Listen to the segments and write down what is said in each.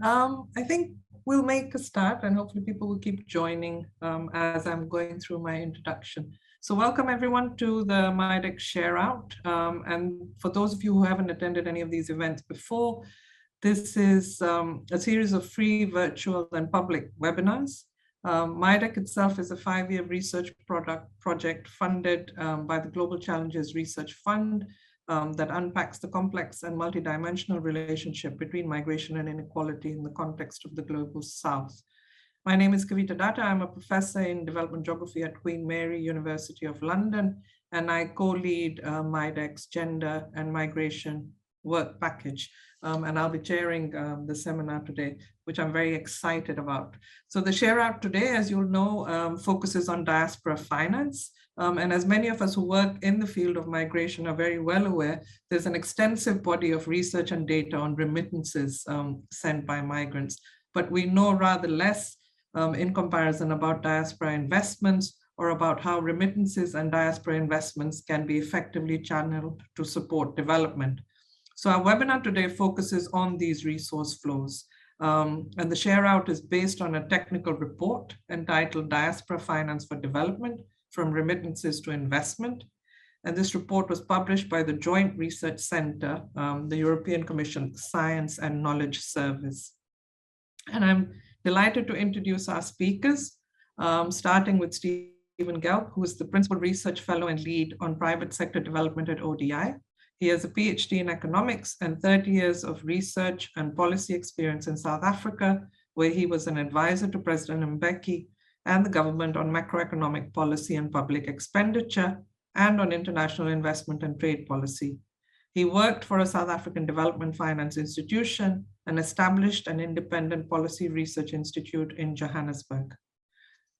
I think we'll make a start and hopefully people will keep joining as I'm going through my introduction. So welcome everyone to the MIDEQ Share Out. And for those of you who haven't attended any of these events before, this is a series of free virtual and public webinars. MIDEQ itself is a 5-year research project funded by the Global Challenges Research Fund that unpacks the complex and multidimensional relationship between migration and inequality in the context of the Global South. My name is Kavita Datta. I'm a professor in development geography at Queen Mary University of London, and I co-lead MIDEQ's Gender and Migration Work Package. And I'll be chairing the seminar today, which I'm very excited about. So the Share Out today, as you'll know, focuses on diaspora finance. And as many of us who work in the field of migration are very well aware, there's an extensive body of research and data on remittances sent by migrants. But we know rather less in comparison about diaspora investments or about how remittances and diaspora investments can be effectively channeled to support development. So our webinar today focuses on these resource flows. And the Share Out is based on a technical report entitled Diaspora Finance for Development, From Remittances to Investment. And this report was published by the Joint Research Center, the European Commission Science and Knowledge Service. And I'm delighted to introduce our speakers, starting with Stephen Gelb, who is the Principal Research Fellow and Lead on Private Sector Development at ODI. He has a PhD in economics and 30 years of research and policy experience in South Africa, where he was an advisor to President Mbeki and the government on macroeconomic policy and public expenditure, and on international investment and trade policy. He worked for a South African development finance institution and established an independent policy research institute in Johannesburg.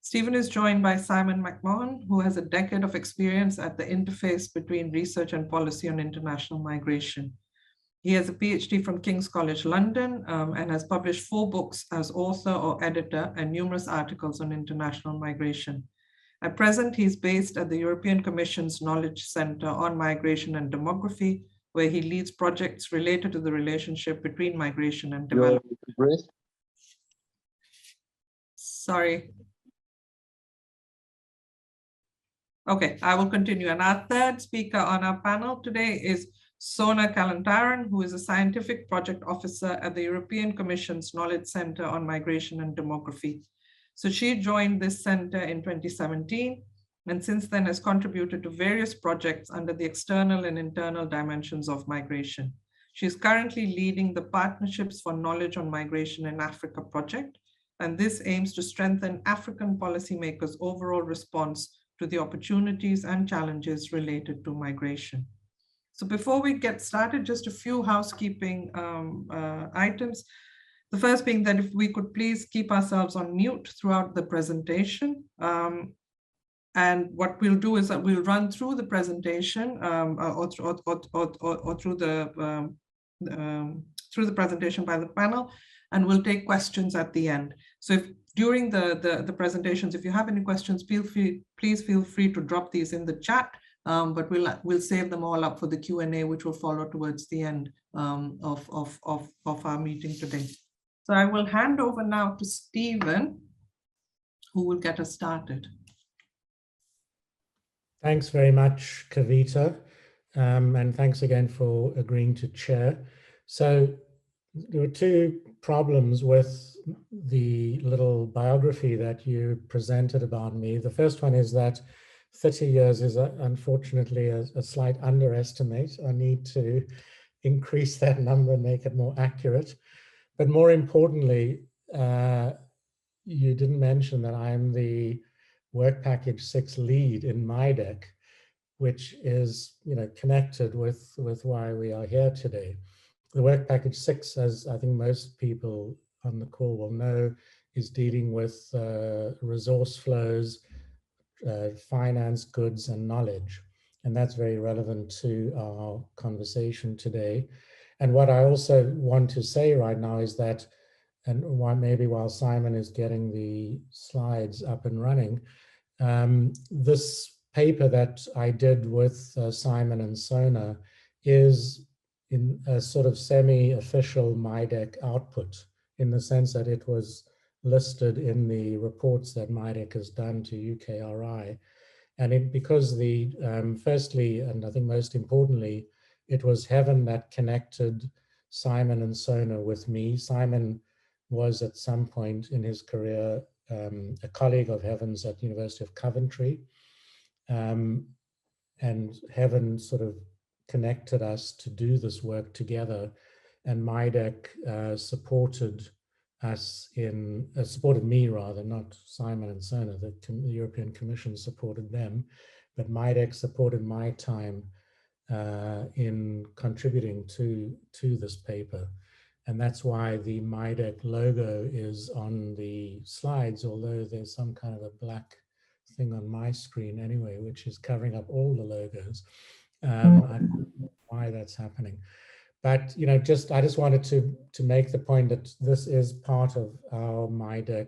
Stephen is joined by Simon McMahon, who has a decade of experience at the interface between research and policy on international migration. He has a PhD from King's College London and has published 4 books as author or editor and numerous articles on international migration. At present, he's based at the European Commission's Knowledge Center on Migration and Demography, where he leads projects related to the relationship between migration and development. Sorry. Okay, I will continue. And our third speaker on our panel today is Sona Kalantaryan, who is a scientific project officer at the European Commission's Knowledge Center on Migration and Demography. So she joined this center in 2017, and since then has contributed to various projects under the external and internal dimensions of migration. She is currently leading the Partnerships for Knowledge on Migration in Africa project, and this aims to strengthen African policymakers' overall response to the opportunities and challenges related to migration. So before we get started, just a few housekeeping items. The first being that if we could please keep ourselves on mute throughout the presentation. And what we'll do is that we'll run through the presentation or through the presentation by the panel, and we'll take questions at the end. So if during the presentations, if you have any questions, please feel free to drop these in the chat, but we'll save them all up for the Q&A, which will follow towards the end of our meeting today. So I will hand over now to Stephen, who will get us started. Thanks very much, Kavita, and thanks again for agreeing to chair. So there were 2 problems with the little biography that you presented about me. The first one is that 30 years is unfortunately a slight underestimate. I need to increase that number and make it more accurate. But more importantly, you didn't mention that I'm the Work Package 6 lead in MIDEQ, which is connected with why we are here today. The Work Package 6, as I think most people on the call will know, is dealing with resource flows, finance, goods, and knowledge. And that's very relevant to our conversation today. And what I also want to say right now is that, and maybe while Simon is getting the slides up and running, this paper that I did with Simon and Sona is in a sort of semi-official MIDEQ output. in the sense that it was listed in the reports that MIDEQ has done to UKRI. And because firstly, and I think most importantly, it was Heaven that connected Simon and Sona with me. Simon was at some point in his career a colleague of Heaven's at the University of Coventry. And Heaven sort of connected us to do this work together. And MIDEQ supported us supported me rather, not Simon and Sona. The European Commission supported them, but MIDEQ supported my time in contributing to this paper. And that's why the MIDEQ logo is on the slides, although there's some kind of a black thing on my screen anyway, which is covering up all the logos. I don't know why that's happening. But I just wanted to make the point that this is part of our MIDEQ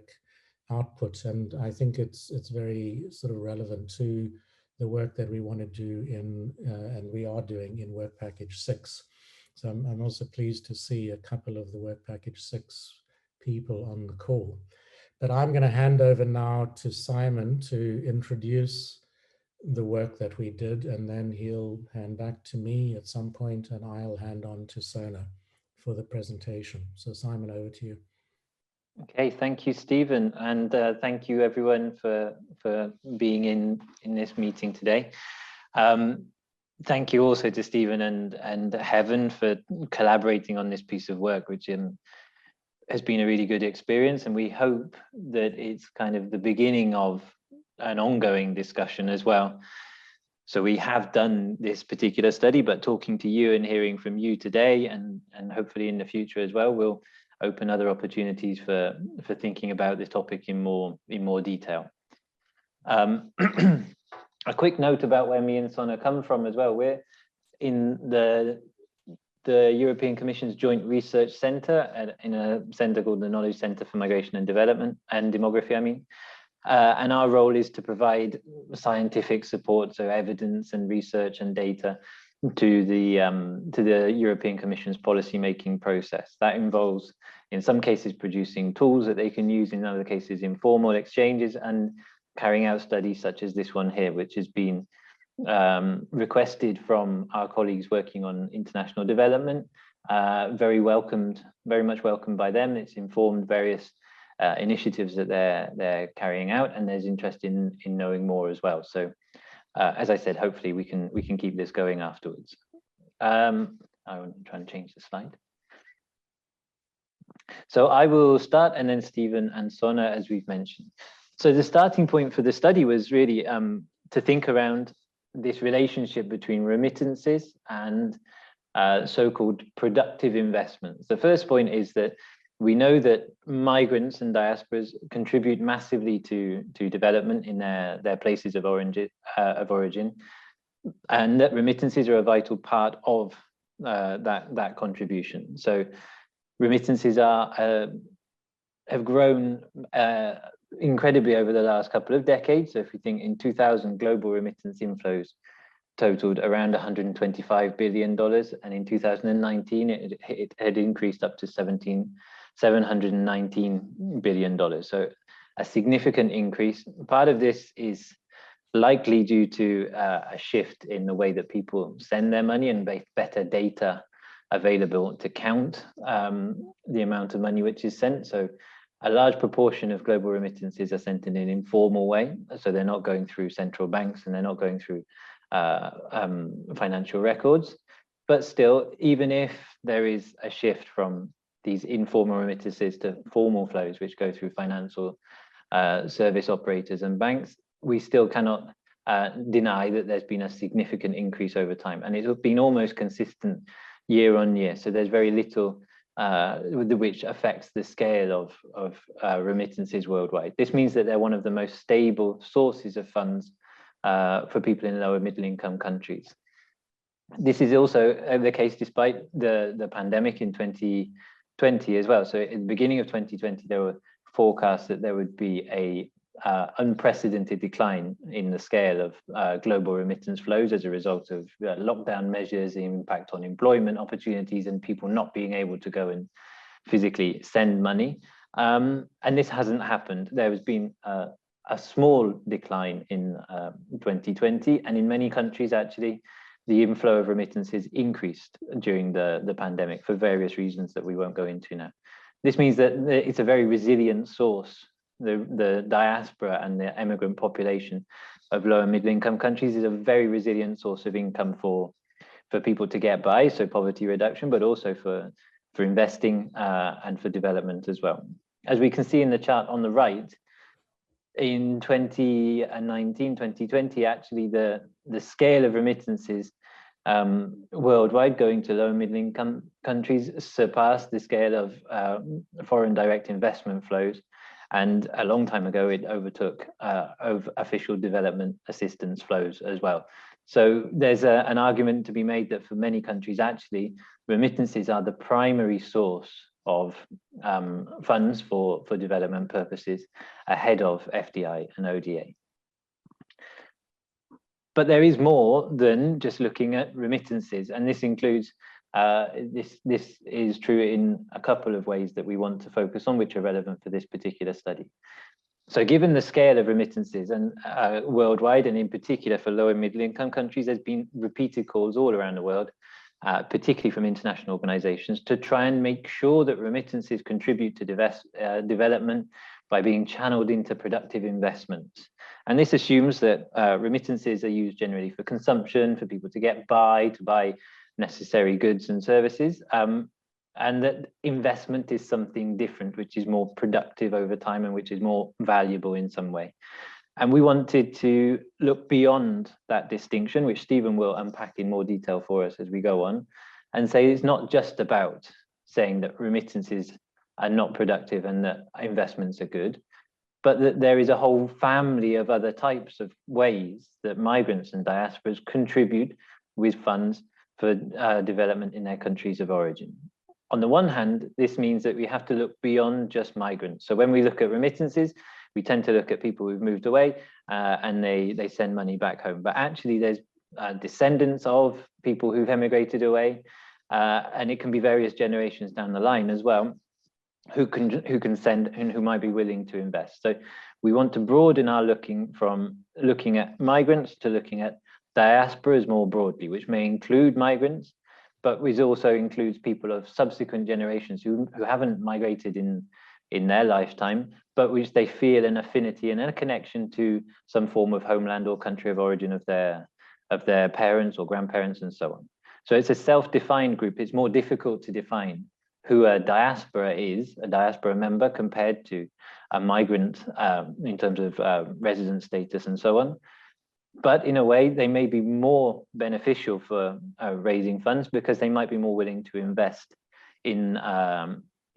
output, and I think it's very sort of relevant to the work that we want to do and we are doing in Work Package 6. So I'm also pleased to see a couple of the Work Package 6 people on the call. But I'm going to hand over now to Simon to introduce the work that we did, and then he'll hand back to me at some point, and I'll hand on to Sona for the presentation. So Simon, over to you. Okay, thank you, Stephen, and thank you everyone for being in this meeting today. Thank you also to Stephen and Heaven for collaborating on this piece of work, which has been a really good experience, and we hope that it's kind of the beginning of an ongoing discussion as well. So we have done this particular study, but talking to you and hearing from you today, and hopefully in the future as well, will open other opportunities for thinking about this topic in more detail. A quick note about where me and Sona come from as well. We're in the European Commission's Joint Research Centre in a centre called the Knowledge Centre for Migration and Development and Demography, and our role is to provide scientific support, so evidence and research and data to the European Commission's policy-making process. That involves, in some cases, producing tools that they can use, in other cases, informal exchanges, and carrying out studies such as this one here, which has been requested from our colleagues working on international development. Very much welcomed by them. It's informed various initiatives that they're carrying out, and there's interest in knowing more as well. So as I said, hopefully we can keep this going afterwards. I'm trying to change the slide. So I will start, and then Stephen and Sona, as we've mentioned. So the starting point for the study was really to think around this relationship between remittances and so-called productive investments. The first point is that we know that migrants and diasporas contribute massively to development in their places of origin, and that remittances are a vital part of that contribution. So remittances have grown incredibly over the last couple of decades. So if we think in 2000, global remittance inflows totaled around $125 billion, and in 2019 it had increased up to $719 billion. So a significant increase. Part of this is likely due to a shift in the way that people send their money and better data available to count the amount of money which is sent. So a large proportion of global remittances are sent in an informal way. So they're not going through central banks, and they're not going through financial records. But still, even if there is a shift from these informal remittances to formal flows, which go through financial service operators and banks, we still cannot deny that there's been a significant increase over time. And it's been almost consistent year on year. So there's very little which affects the scale of remittances worldwide. This means that they're one of the most stable sources of funds for people in lower middle income countries. This is also the case despite the pandemic in 2020 as well. So at the beginning of 2020, there were forecasts that there would be a unprecedented decline in the scale of global remittance flows as a result of lockdown measures, the impact on employment opportunities, and people not being able to go physically send money. And this hasn't happened. There has been a small decline in 2020, and in many countries, actually, the inflow of remittances increased during the pandemic for various reasons that we won't go into now. This means that it's a very resilient source. The diaspora and the immigrant population of low and middle income countries is a very resilient source of income for people to get by, so poverty reduction, but also for investing and for development as well. As we can see in the chart on the right, in 2019, 2020, actually the scale of remittances worldwide going to low and middle income countries surpassed the scale of foreign direct investment flows. And a long time ago, it overtook official development assistance flows as well. So there's an argument to be made that for many countries, actually, remittances are the primary source of funds for development purposes ahead of FDI and ODA. But there is more than just looking at remittances, and this includes this is true in a couple of ways that we want to focus on, which are relevant for this particular study. So given the scale of remittances and worldwide, and in particular for low and middle income countries, there's been repeated calls all around the world, particularly from international organizations, to try and make sure that remittances contribute to development by being channeled into productive investments. And this assumes that remittances are used generally for consumption, for people to get by, to buy necessary goods and services, and that investment is something different, which is more productive over time and which is more valuable in some way. And we wanted to look beyond that distinction, which Stephen will unpack in more detail for us as we go on, and say it's not just about saying that remittances are not productive and that investments are good, but that there is a whole family of other types of ways that migrants and diasporas contribute with funds for development in their countries of origin. On the one hand, this means that we have to look beyond just migrants. So when we look at remittances, we tend to look at people who've moved away and they send money back home. But actually, there's descendants of people who've emigrated away, and it can be various generations down the line as well, who can send and who might be willing to invest. So we want to broaden our looking from looking at migrants to looking at diasporas more broadly, which may include migrants, but which also includes people of subsequent generations who haven't migrated in their lifetime, but which they feel an affinity and a connection to some form of homeland or country of origin of their parents or grandparents and so on. So it's a self-defined group. It's more difficult to define who a diaspora is, a diaspora member, compared to a migrant in terms of resident status and so on. But in a way, they may be more beneficial for raising funds because they might be more willing to invest in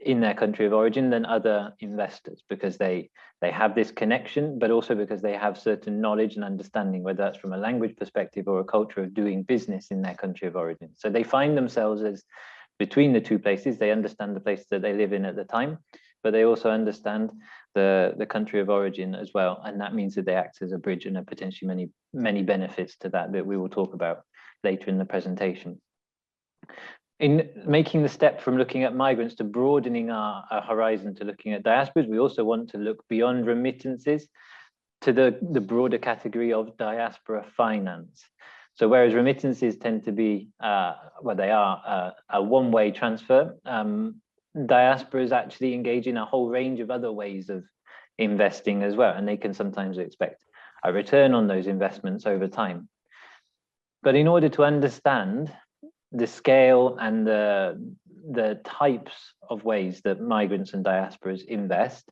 their country of origin than other investors, because they have this connection, but also because they have certain knowledge and understanding, whether that's from a language perspective or a culture of doing business in their country of origin. So they find themselves as between the two places. They understand the place that they live in at the time, but they also understand the country of origin as well. And that means that they act as a bridge, and there are potentially many benefits to that we will talk about later in the presentation. In making the step from looking at migrants to broadening our horizon to looking at diasporas, we also want to look beyond remittances to the broader category of diaspora finance. So whereas remittances tend to be, well, they are a one-way transfer, diasporas actually engage in a whole range of other ways of investing as well, and they can sometimes expect a return on those investments over time. But in order to understand the scale and the types of ways that migrants and diasporas invest,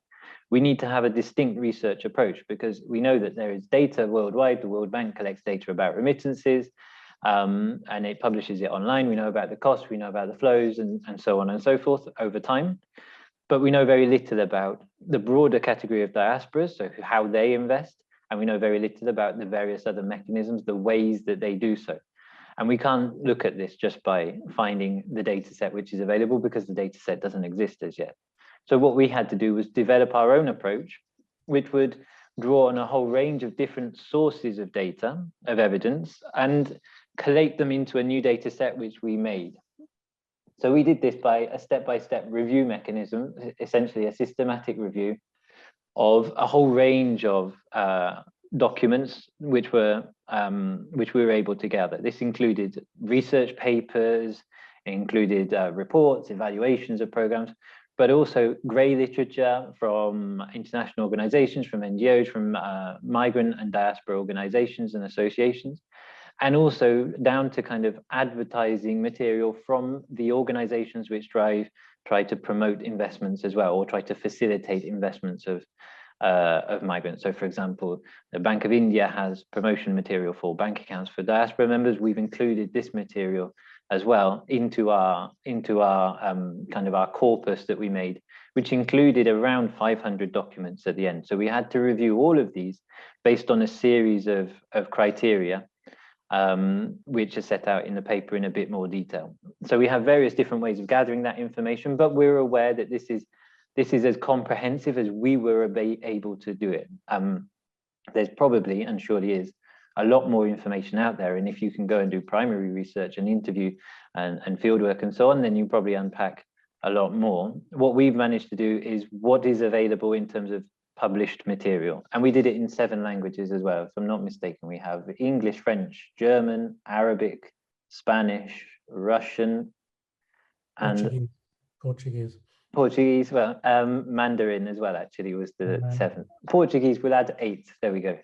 we need to have a distinct research approach, because we know that there is data worldwide. The World Bank collects data about remittances, and it publishes it online. We know about the costs, we know about the flows, and so on and so forth over time. But we know very little about the broader category of diasporas, so how they invest, and we know very little about the various other mechanisms, the ways that they do so. And we can't look at this just by finding the data set which is available, because the data set doesn't exist as yet. So what we had to do was develop our own approach, which would draw on a whole range of different sources of data, of evidence, and collate them into a new data set which we made. So we did this by a step-by-step review mechanism, essentially a systematic review of a whole range of documents which we were able to gather. This included research papers, included reports, evaluations of programs, but also grey literature from international organizations, from NGOs, from migrant and diaspora organizations and associations, and also down to kind of advertising material from the organizations which try to promote investments as well, or try to facilitate investments of migrants. So for example, the Bank of India has promotion material for bank accounts for diaspora members. We've included this material as well into our kind of our corpus that we made, which included around 500 documents at the end. So we had to review all of these based on a series of criteria, which are set out in the paper in a bit more detail. So we have various different ways of gathering that information, but we're aware that this is as comprehensive as we were able to do it. There's probably, and surely is, a lot more information out there. And if you can go and do primary research and interview and fieldwork and so on, then you probably unpack a lot more. What we've managed to do is what is available in terms of published material. And we did it in 7 languages as well. If I'm not mistaken, we have English, French, German, Arabic, Spanish, Russian, and Portuguese, well, Mandarin as well, actually, was the 7th. Portuguese, we'll add 8, there we go.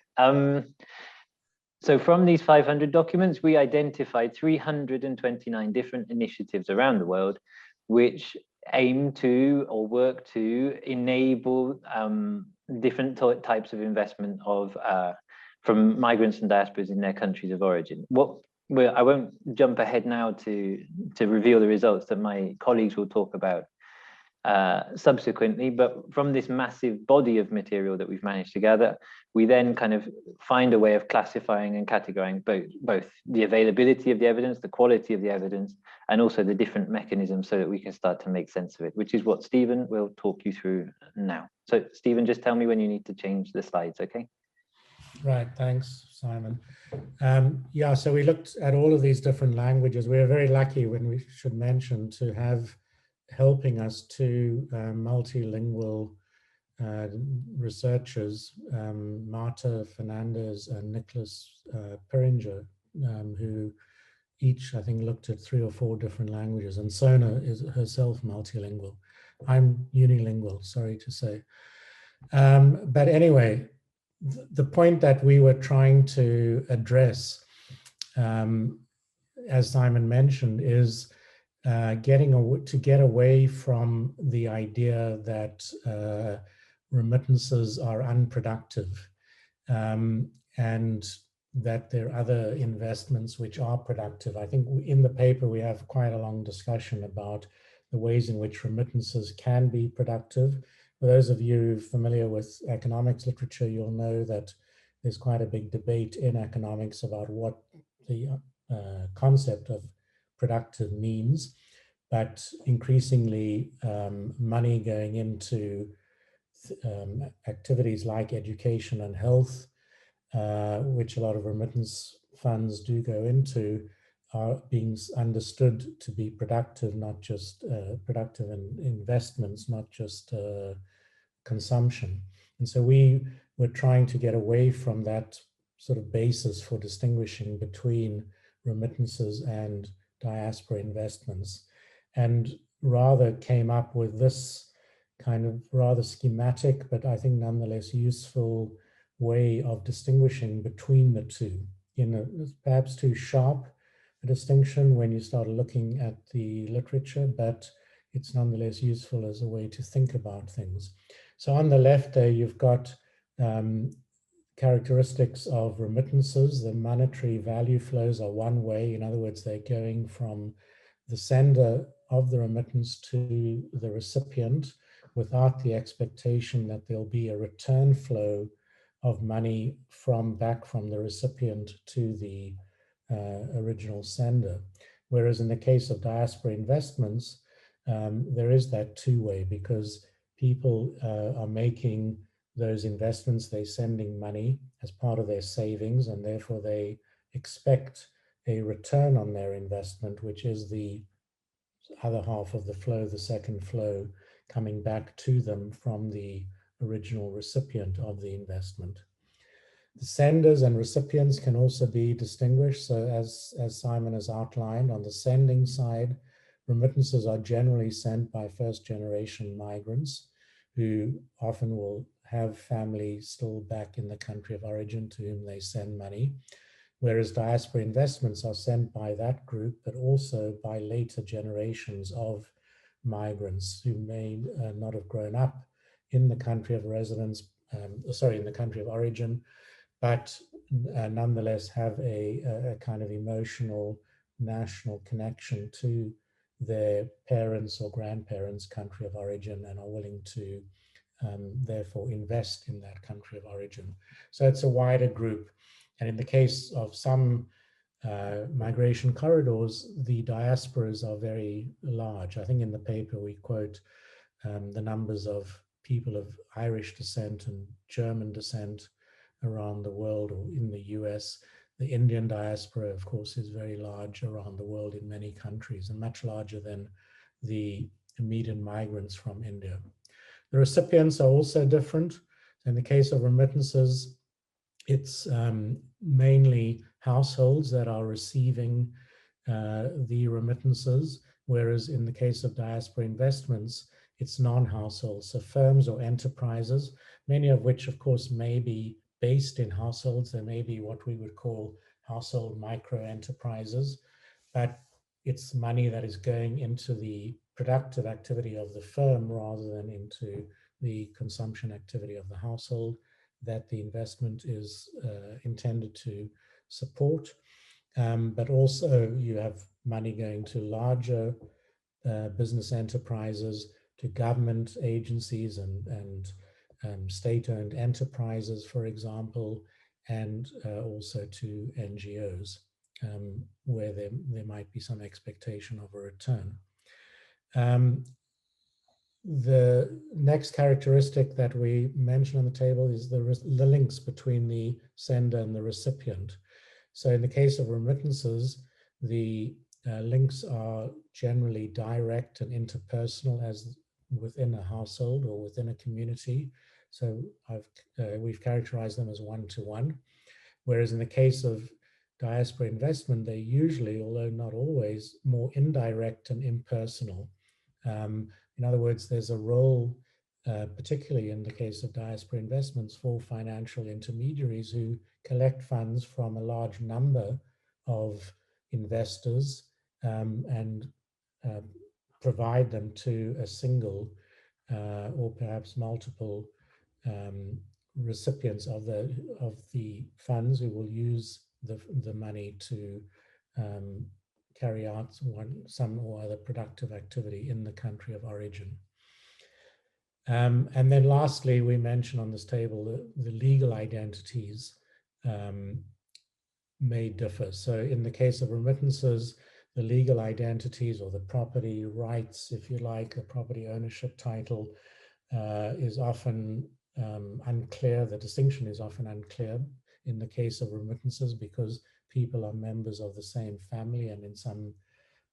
So from these 500 documents, we identified 329 different initiatives around the world, which aim to or work to enable different types of investment from migrants and diasporas in their countries of origin. I won't jump ahead now to reveal the results that my colleagues will talk about subsequently, but from this massive body of material that we've managed to gather, we then kind of find a way of classifying and categorizing both the availability of the evidence, the quality of the evidence, and also the different mechanisms so that we can start to make sense of it, which is what Stephen will talk you through now. So Stephen, just tell me when you need to change the slides, okay? Right, thanks, Simon. Yeah, so we looked at all of these different languages. We are very lucky, when we should mention, to have helping us two multilingual researchers, Marta Fernandez and Nicholas Peringer, who each, I think, looked at 3 or 4 different languages, and Sona is herself multilingual. I'm unilingual, sorry to say. But anyway, the point that we were trying to address, as Simon mentioned, is to get away from the idea that remittances are unproductive, and that there are other investments which are productive. I think in the paper we have quite a long discussion about the ways in which remittances can be productive. For those of you familiar with economics literature, you'll know that there's quite a big debate in economics about what the concept of productive means, but increasingly money going into activities like education and health, which a lot of remittance funds do go into, are being understood to be productive, not just productive in investments, not just consumption. And so we were trying to get away from that sort of basis for distinguishing between remittances and diaspora investments, and rather came up with this kind of rather schematic, but I think nonetheless useful way of distinguishing between the two. Perhaps too sharp a distinction when you start looking at the literature, but it's nonetheless useful as a way to think about things. So on the left there, you've got characteristics of remittances. The monetary value flows are one way. In other words, they're going from the sender of the remittance to the recipient without the expectation that there'll be a return flow of money back from the recipient to the original sender. Whereas in the case of diaspora investments, there is that two-way, because people are making those investments, they're sending money as part of their savings, and therefore they expect a return on their investment, which is the other half of the flow, the second flow, coming back to them from the original recipient of the investment. The senders and recipients can also be distinguished. So as Simon has outlined, on the sending side, remittances are generally sent by first-generation migrants who often will have family still back in the country of origin to whom they send money, whereas diaspora investments are sent by that group, but also by later generations of migrants who may not have grown up in the country of residence, in the country of origin, but nonetheless have a kind of emotional national connection to their parents' or grandparents' country of origin and are willing to therefore invest in that country of origin. So it's a wider group. And in the case of some migration corridors, the diasporas are very large. I think in the paper we quote the numbers of people of Irish descent and German descent around the world, or in the US. The Indian diaspora, of course, is very large around the world in many countries and much larger than the immediate migrants from India. The recipients are also different. In the case of remittances, it's mainly households that are receiving the remittances, whereas in the case of diaspora investments, it's non-households, so firms or enterprises, many of which, of course, may be based in households. There may be what we would call household micro enterprises, but it's money that is going into the productive activity of the firm rather than into the consumption activity of the household that the investment is intended to support. But also you have money going to larger business enterprises, to government agencies and state-owned enterprises, for example, and also to NGOs, where there might be some expectation of a return. The next characteristic that we mention on the table is the links between the sender and the recipient. So in the case of remittances, the links are generally direct and interpersonal, as within a household or within a community. So we've characterized them as one-to-one, whereas in the case of diaspora investment, they usually, although not always, more indirect and impersonal. In other words, there's a role, particularly in the case of diaspora investments, for financial intermediaries who collect funds from a large number of investors and provide them to a single or perhaps multiple recipients of the funds who will use the money to carry out some or other productive activity in the country of origin. And then lastly, we mention on this table the legal identities may differ. So in the case of remittances, the legal identities or the property rights, if you like, the property ownership title is often unclear. The distinction is often unclear in the case of remittances because people are members of the same family and in some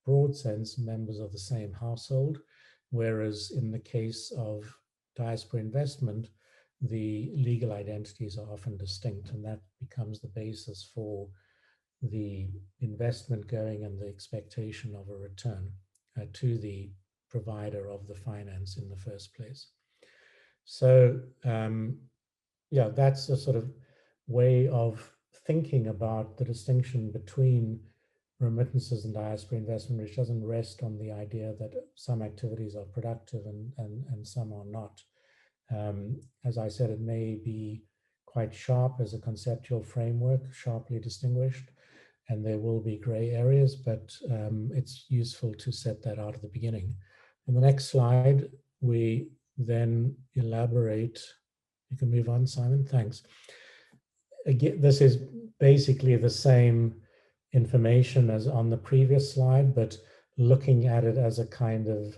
broad sense, members of the same household. Whereas in the case of diaspora investment, the legal identities are often distinct, and that becomes the basis for the investment going and the expectation of a return to the provider of the finance in the first place. So yeah, that's a sort of way of thinking about the distinction between remittances and diaspora investment, which doesn't rest on the idea that some activities are productive and some are not. As I said, it may be quite sharp as a conceptual framework, sharply distinguished, and there will be gray areas, but it's useful to set that out at the beginning. In the next slide, we then elaborate. You can move on, Simon, thanks. Again, this is basically the same information as on the previous slide, but looking at it as a kind of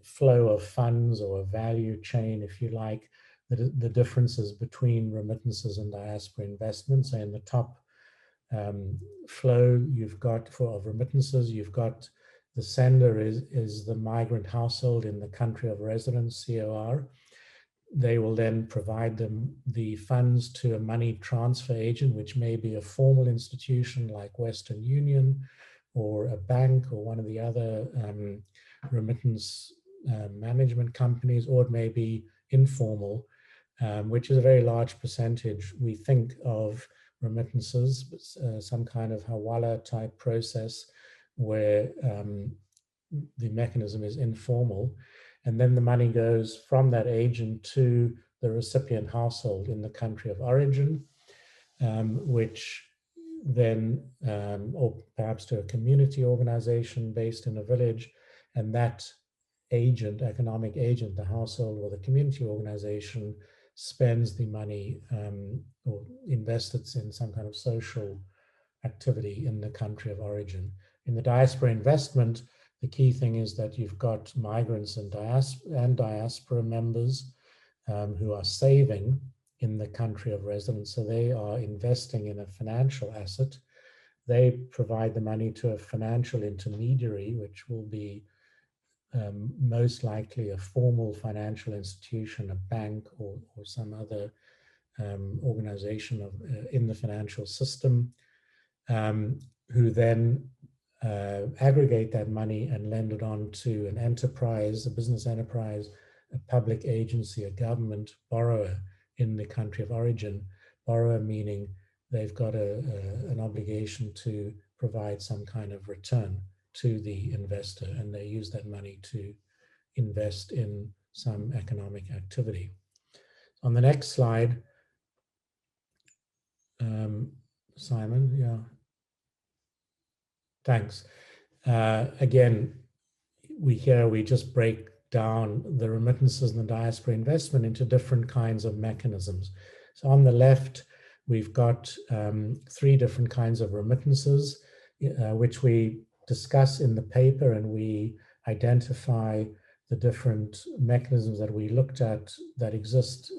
flow of funds or a value chain, if you like, the differences between remittances and diaspora investments. So in the top flow, you've got of remittances, you've got The sender is the migrant household in the country of residence, COR. They will then provide them the funds to a money transfer agent, which may be a formal institution like Western Union or a bank or one of the other remittance management companies, or it may be informal, which is a very large percentage, we think, of remittances, some kind of hawala type process where the mechanism is informal. And then the money goes from that agent to the recipient household in the country of origin, which then, or perhaps to a community organization based in a village, and that agent, economic agent, the household or the community organization, spends the money or invests it in some kind of social activity in the country of origin. In the diaspora investment, the key thing is that you've got migrants and diaspora members who are saving in the country of residence. So they are investing in a financial asset. They provide the money to a financial intermediary, which will be most likely a formal financial institution, a bank, or some other organization in the financial system, who then aggregate that money and lend it on to an enterprise, a business enterprise, a public agency, a government borrower in the country of origin. Borrower meaning they've got an obligation to provide some kind of return to the investor, and they use that money to invest in some economic activity. On the next slide, Simon, yeah. Thanks. Again, we just break down the remittances and the diaspora investment into different kinds of mechanisms. So on the left, we've got 3 different kinds of remittances, which we discuss in the paper, and we identify the different mechanisms that we looked at that exist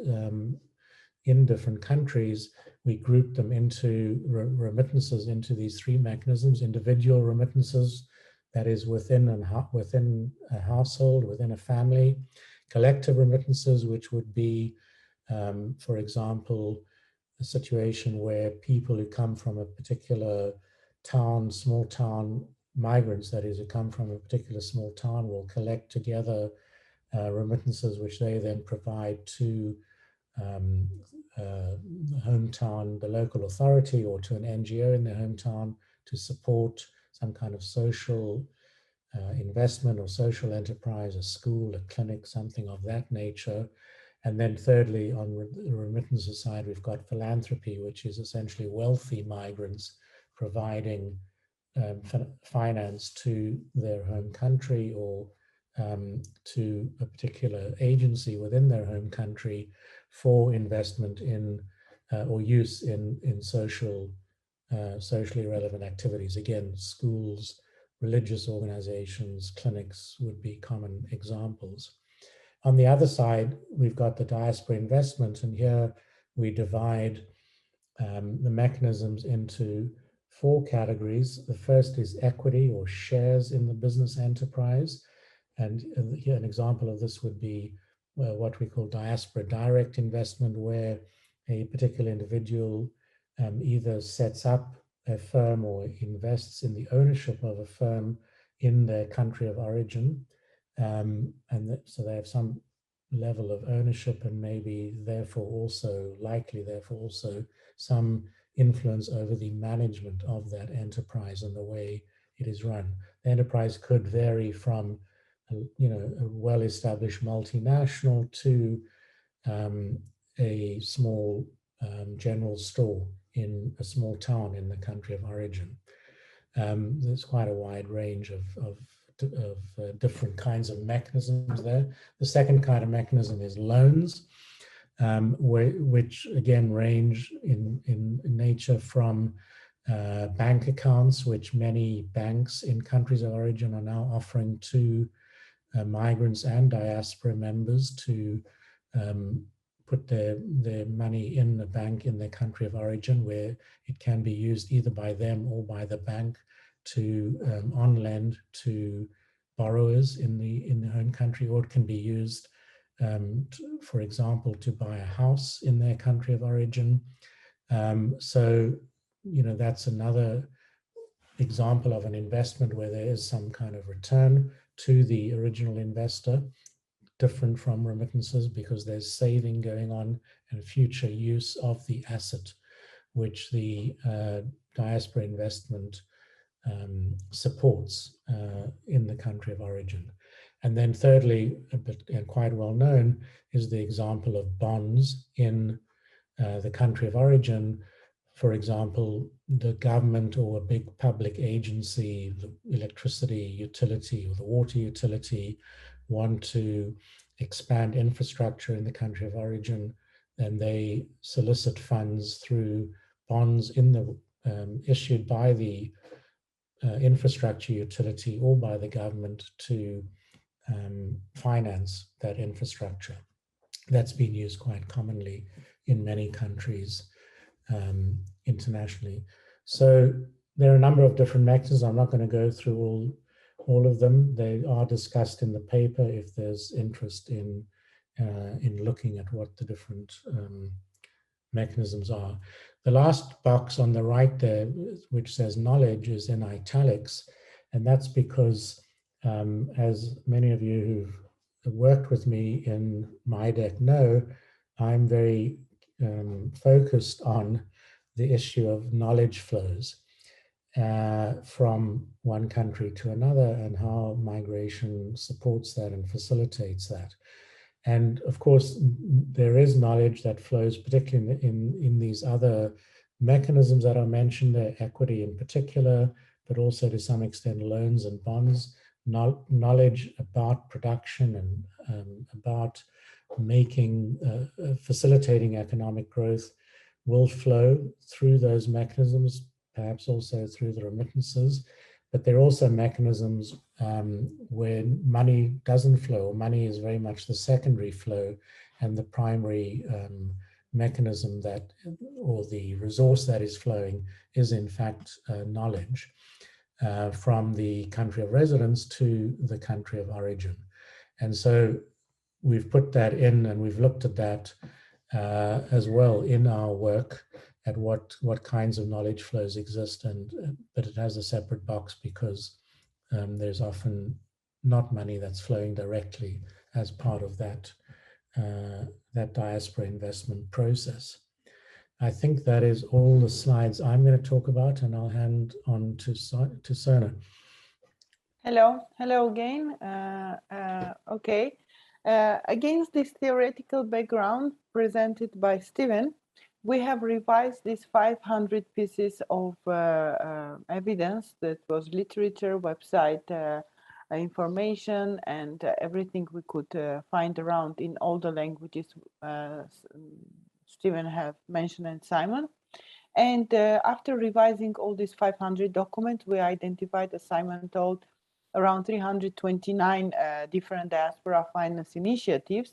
in different countries. We group them into remittances into these 3 mechanisms: individual remittances, that is within a household, within a family; collective remittances, which would be, for example, a situation where people who come from a particular town, small town, migrants, that is, who come from a particular small town, will collect together remittances, which they then provide to the hometown, the local authority, or to an NGO in their hometown to support some kind of social investment or social enterprise, a school, a clinic, something of that nature. And then thirdly, on the remittances side, we've got philanthropy, which is essentially wealthy migrants providing finance to their home country or to a particular agency within their home country for investment in or use in socially relevant activities. Again, schools, religious organizations, clinics would be common examples. On the other side, we've got the diaspora investment, and here we divide the mechanisms into 4 categories. The first is equity or shares in the business enterprise. And here an example of this would be what we call diaspora direct investment, where a particular individual either sets up a firm or invests in the ownership of a firm in their country of origin. So they have some level of ownership and maybe therefore also some influence over the management of that enterprise and the way it is run. The enterprise could vary from a well-established multinational to a small general store in a small town in the country of origin. There's quite a wide range of different kinds of mechanisms there. The second kind of mechanism is loans, which again range in nature from bank accounts, which many banks in countries of origin are now offering to migrants and diaspora members to put their money in a bank in their country of origin, where it can be used either by them or by the bank to on lend to borrowers in the home country, or it can be used, for example, to buy a house in their country of origin. So, you know, that's another example of an investment where there is some kind of return to the original investor, different from remittances because there's saving going on and future use of the asset, which the diaspora investment supports in the country of origin. And then thirdly, but quite well known, is the example of bonds in the country of origin. For example, the government or a big public agency, the electricity utility or the water utility, want to expand infrastructure in the country of origin, and they solicit funds through bonds in the issued by the infrastructure utility or by the government to finance that infrastructure. That's been used quite commonly in many countries internationally. So there are a number of different mechanisms. I'm not going to go through all of them. They are discussed in the paper if there's interest in looking at what the different mechanisms are. The last box on the right there, which says knowledge, is in italics, and that's because as many of you who've worked with me in MIDEQ know, I'm very focused on the issue of knowledge flows from one country to another and how migration supports that and facilitates that. And of course, there is knowledge that flows, particularly in these other mechanisms that are mentioned there, equity in particular, but also to some extent loans and bonds, knowledge about production and about making, facilitating economic growth will flow through those mechanisms, perhaps also through the remittances. But there are also mechanisms where money doesn't flow, or money is very much the secondary flow, and the primary mechanism that, or the resource that is flowing is in fact knowledge from the country of residence to the country of origin. And so we've put that in and we've looked at that as well in our work at what kinds of knowledge flows exist, but it has a separate box because there's often not money that's flowing directly as part of that diaspora investment process. I think that is all the slides I'm going to talk about, and I'll hand on to Sona. Hello again. Okay. Against this theoretical background presented by Stephen, we have revised these 500 pieces of evidence that was literature, website information, and everything we could find around in all the languages Stephen have mentioned and Simon. And after revising all these 500 documents, we identified, as Simon told, around 329 different diaspora finance initiatives.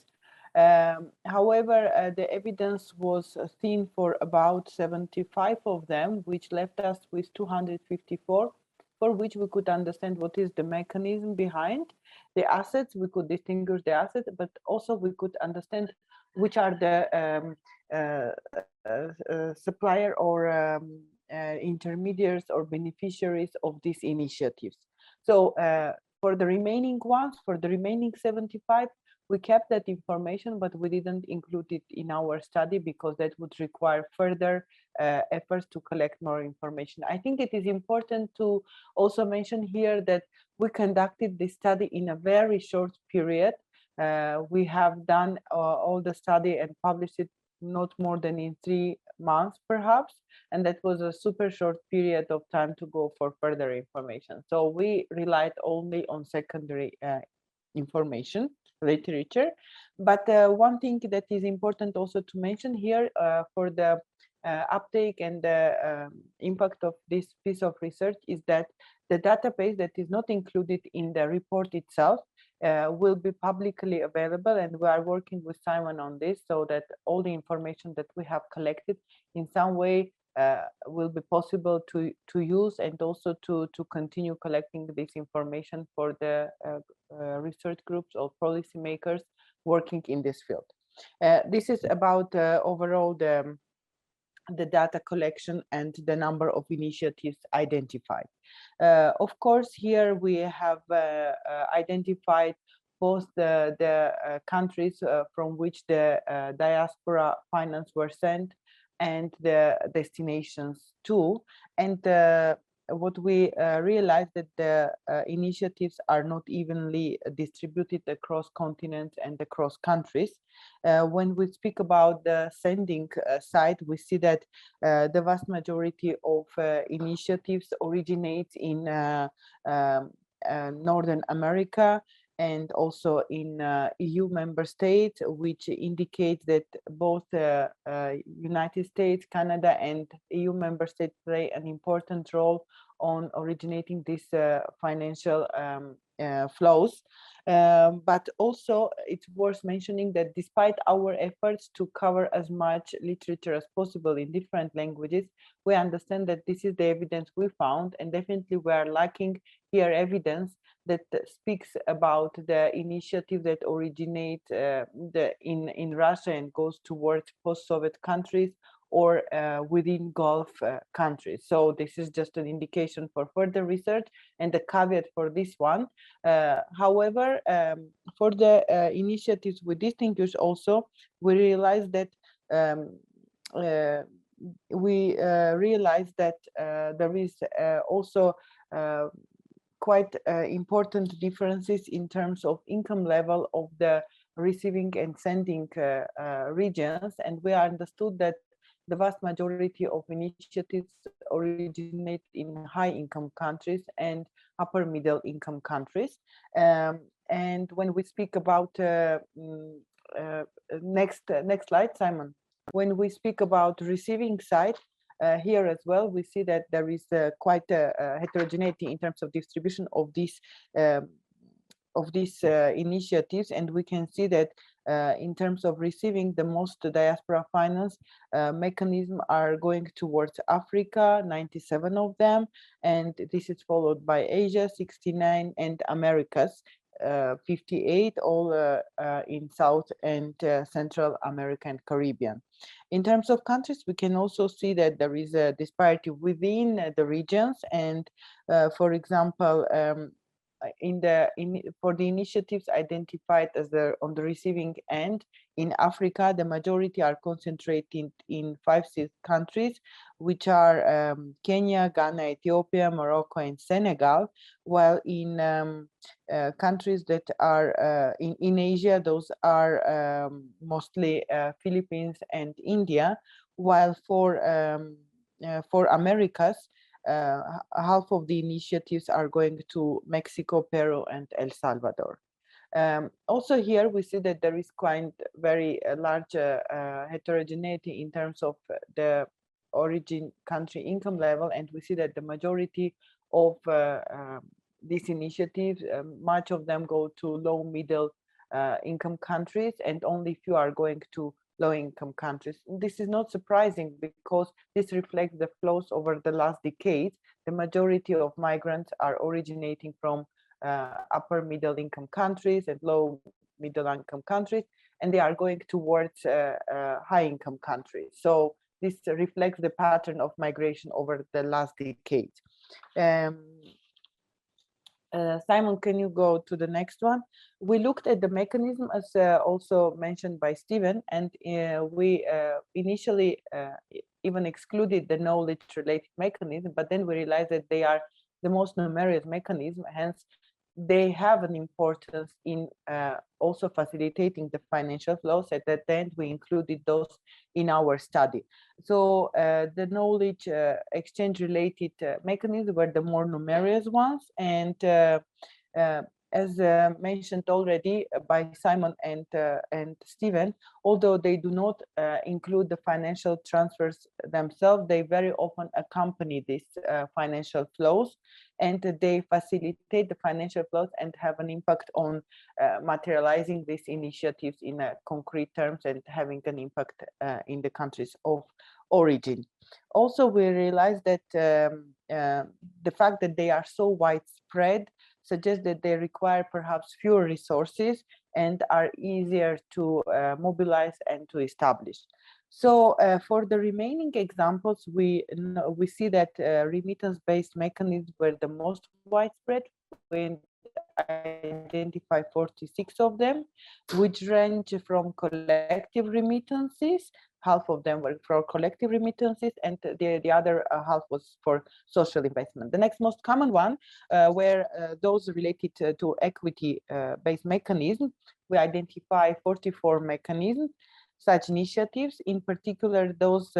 However, the evidence was thin for about 75 of them, which left us with 254, for which we could understand what is the mechanism behind the assets. We could distinguish the assets, but also we could understand which are the supplier or intermediaries or beneficiaries of these initiatives. So for the remaining ones, for the remaining 75, we kept that information, but we didn't include it in our study because that would require further efforts to collect more information. I think it is important to also mention here that we conducted this study in a very short period. We have done all the study and published it not more than in 3 months, perhaps, and that was a super short period of time to go for further information. So we relied only on secondary information, literature. But one thing that is important also to mention here for the uptake and the impact of this piece of research is that the database that is not included in the report itself will be publicly available, and we are working with Simon on this so that all the information that we have collected in some way will be possible to use, and also to continue collecting this information for the research groups or policymakers working in this field. This is about overall the data collection and the number of initiatives identified. Of course, here we have identified both the countries from which the diaspora finance were sent and the destinations too. And what we realized that the initiatives are not evenly distributed across continents and across countries. When we speak about the sending side, we see that the vast majority of initiatives originate in Northern America and also in EU member states, which indicates that both United States, Canada, and EU member states play an important role on originating these financial flows. But also it's worth mentioning that despite our efforts to cover as much literature as possible in different languages, we understand that this is the evidence we found, and definitely we are lacking here evidence that speaks about the initiative that originate in Russia and goes towards post-Soviet countries or within Gulf countries. So this is just an indication for further research and the caveat for this one. However, for the initiatives we distinguish also, we realize that there is also quite important differences in terms of income level of the receiving and sending regions, and we understood that the vast majority of initiatives originate in high income countries and upper middle income countries. And when we speak about next slide, Simon, when we speak about receiving side, here as well, we see that there is quite a heterogeneity in terms of distribution of these initiatives, and we can see that in terms of receiving, the most diaspora finance mechanism are going towards Africa, 97 of them, and this is followed by Asia, 69, and Americas, 58, all in South and Central America and Caribbean. In terms of countries, we can also see that there is a disparity within the regions, and for example, for the initiatives identified as on the receiving end in Africa, the majority are concentrated in 5 countries, which are Kenya, Ghana, Ethiopia, Morocco, and Senegal, while in countries that are in Asia, those are mostly Philippines and India, while for Americas, half of the initiatives are going to Mexico, Peru, and El Salvador. Also here we see that there is quite very large heterogeneity in terms of the origin country income level, and we see that the majority of these initiatives, much of them go to low middle income countries, and only few are going to low-income countries. This is not surprising because this reflects the flows over the last decade. The majority of migrants are originating from upper middle income countries and low middle income countries, and they are going towards high income countries. So this reflects the pattern of migration over the last decade. Simon, can you go to the next one? We looked at the mechanism as also mentioned by Stephen, and we initially even excluded the knowledge-related mechanism, but then we realized that they are the most numerous mechanism, hence they have an importance in also facilitating the financial flows. At that end, we included those in our study. So the knowledge exchange related mechanisms were the more numerous ones, and as mentioned already by Simon and Stephen, although they do not include the financial transfers themselves, they very often accompany these financial flows, and they facilitate the financial flows and have an impact on materializing these initiatives in concrete terms and having an impact in the countries of origin. Also, we realize that the fact that they are so widespread suggests that they require perhaps fewer resources and are easier to mobilize and to establish. So for the remaining examples, we see that remittance-based mechanisms were the most widespread. We identify 46 of them, which range from collective remittances. Half of them were for collective remittances, and the other half was for social investment. The next most common one were those related to equity-based mechanisms. We identify 44 mechanisms, such initiatives, in particular those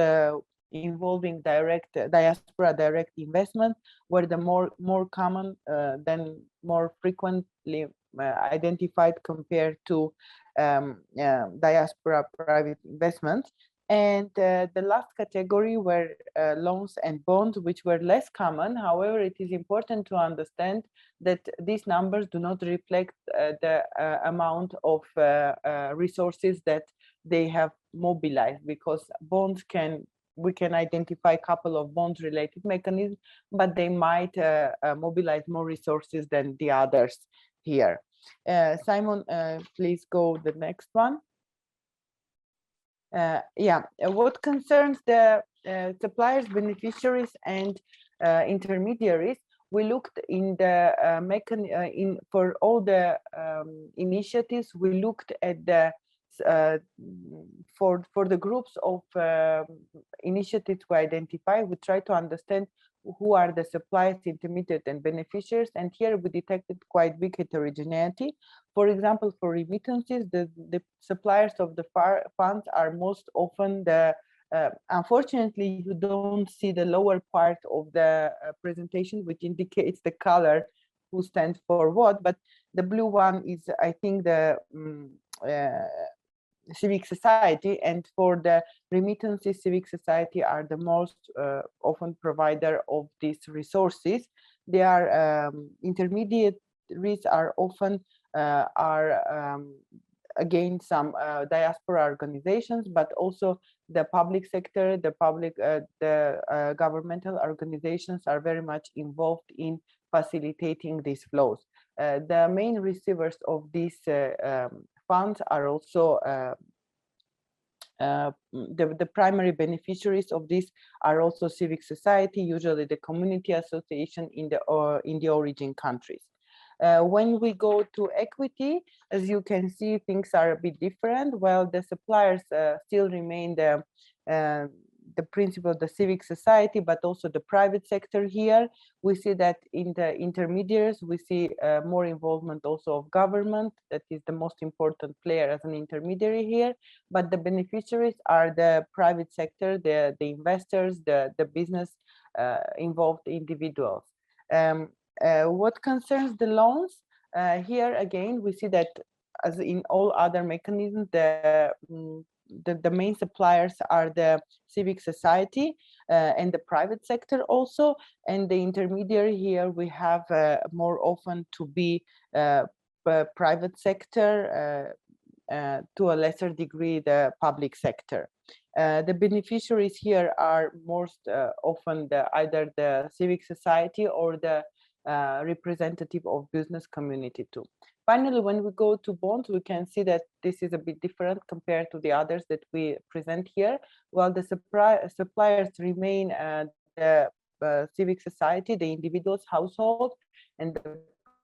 involving diaspora direct investment, were the more common than more frequently identified compared to diaspora private investments. And the last category were loans and bonds, which were less common. However, it is important to understand that these numbers do not reflect the amount of resources that they have mobilized, because bonds we can identify a couple of bonds related mechanisms, but they might mobilize more resources than the others here. Simon, please go the next one. What concerns the suppliers, beneficiaries, and intermediaries, we looked in the for all the initiatives. We looked at the for the groups of initiatives we identify. We try to understand who are the suppliers, intermediate, and beneficiaries, and here we detected quite big heterogeneity. For example, for remittances, the suppliers of the funds are most often the unfortunately, you don't see the lower part of the presentation, which indicates the color who stands for what, but the blue one is, I think, the civic society, and for the remittances, civic society are the most often provider of these resources. They are intermediaries are often again some diaspora organizations, but also the public sector, the governmental organizations are very much involved in facilitating these flows. The main receivers of these funds are also the primary beneficiaries of this are also civic society, usually the community association in the origin countries. When we go to equity, as you can see, things are a bit different. While the suppliers still remain the principle, the civic society, but also the private sector here, we see that in the intermediaries, we see more involvement also of government. That is the most important player as an intermediary here. But the beneficiaries are the private sector, the investors, the business involved individuals. What concerns the loans, here again, we see that as in all other mechanisms, the main suppliers are the civic society and the private sector also, and the intermediary here we have more often to be private sector, to a lesser degree the public sector. The beneficiaries here are most often either the civic society or the representative of business community too. Finally, when we go to bonds, we can see that this is a bit different compared to the others that we present here. While the suppliers remain the civic society, the individuals, household, and the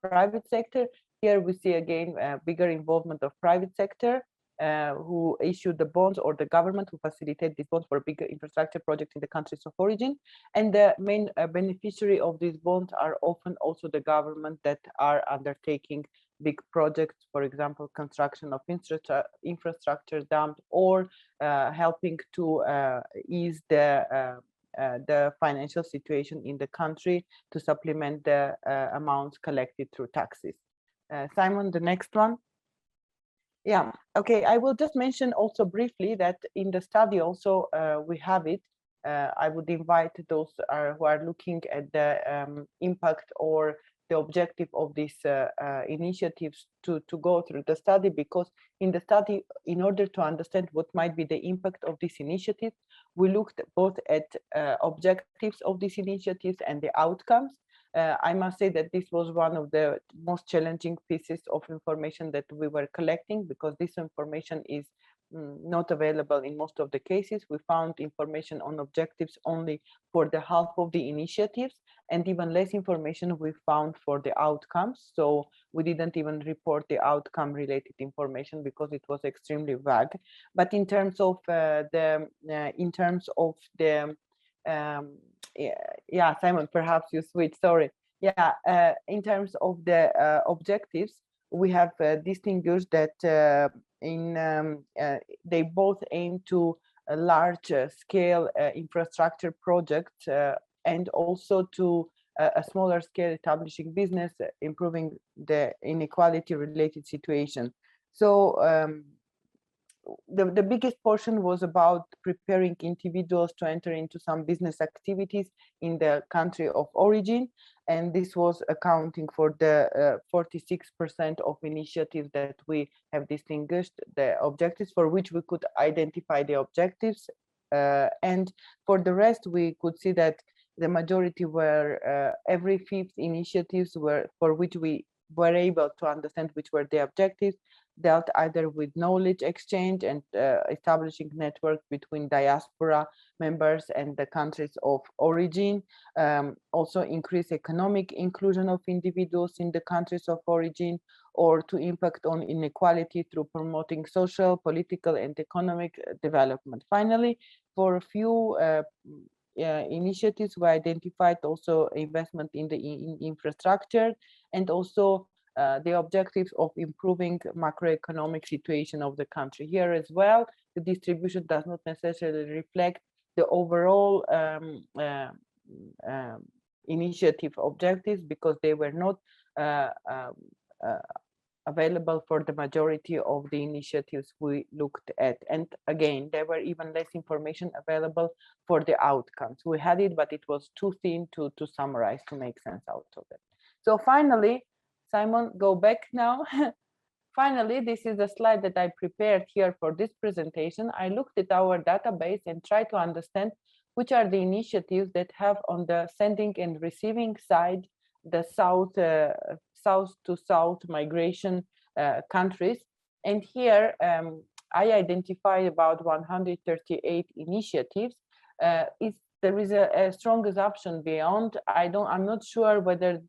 private sector, here we see again bigger involvement of private sector who issue the bonds, or the government who facilitate these bonds for bigger infrastructure projects in the countries of origin. And the main beneficiary of these bonds are often also the government that are undertaking big projects, for example, construction of infrastructure dump, or helping to ease the financial situation in the country to supplement the amounts collected through taxes. Simon, the next one. Yeah, okay, I will just mention also briefly that in the study also we have it. I would invite those who are looking at the impact or the objective of these initiatives to go through the study, because in the study, in order to understand what might be the impact of this initiative, we looked both at objectives of these initiatives and the outcomes. I must say that this was one of the most challenging pieces of information that we were collecting, because this information is not available in most of the cases. We found information on objectives only for the half of the initiatives, and even less information we found for the outcomes. So we didn't even report the outcome related information because it was extremely vague. But in terms of yeah, Simon, perhaps you switch, sorry. Yeah, in terms of the objectives, we have distinguished that they both aim to a large scale infrastructure projects and also to a smaller scale establishing business, improving the inequality related situation. So the biggest portion was about preparing individuals to enter into some business activities in the country of origin, and this was accounting for the 46% of initiatives that we have distinguished the objectives for which we could identify the objectives, and for the rest we could see that the majority were every fifth initiatives were for which we were able to understand which were the objectives, dealt either with knowledge exchange and establishing networks between diaspora members and the countries of origin, also increase economic inclusion of individuals in the countries of origin, or to impact on inequality through promoting social, political, and economic development. Finally, for a few initiatives, we identified also investment in the infrastructure and also the objectives of improving macroeconomic situation of the country. Here as well, the distribution does not necessarily reflect the overall initiative objectives, because they were not available for the majority of the initiatives we looked at. And again, there were even less information available for the outcomes. We had it, but it was too thin to summarize, to make sense out of it. So finally, Simon, go back now. Finally, this is the slide that I prepared here for this presentation. I looked at our database and tried to understand which are the initiatives that have on the sending and receiving side the south to south migration countries. And here I identified about 138 initiatives. There is a strong assumption beyond. I'm not sure whether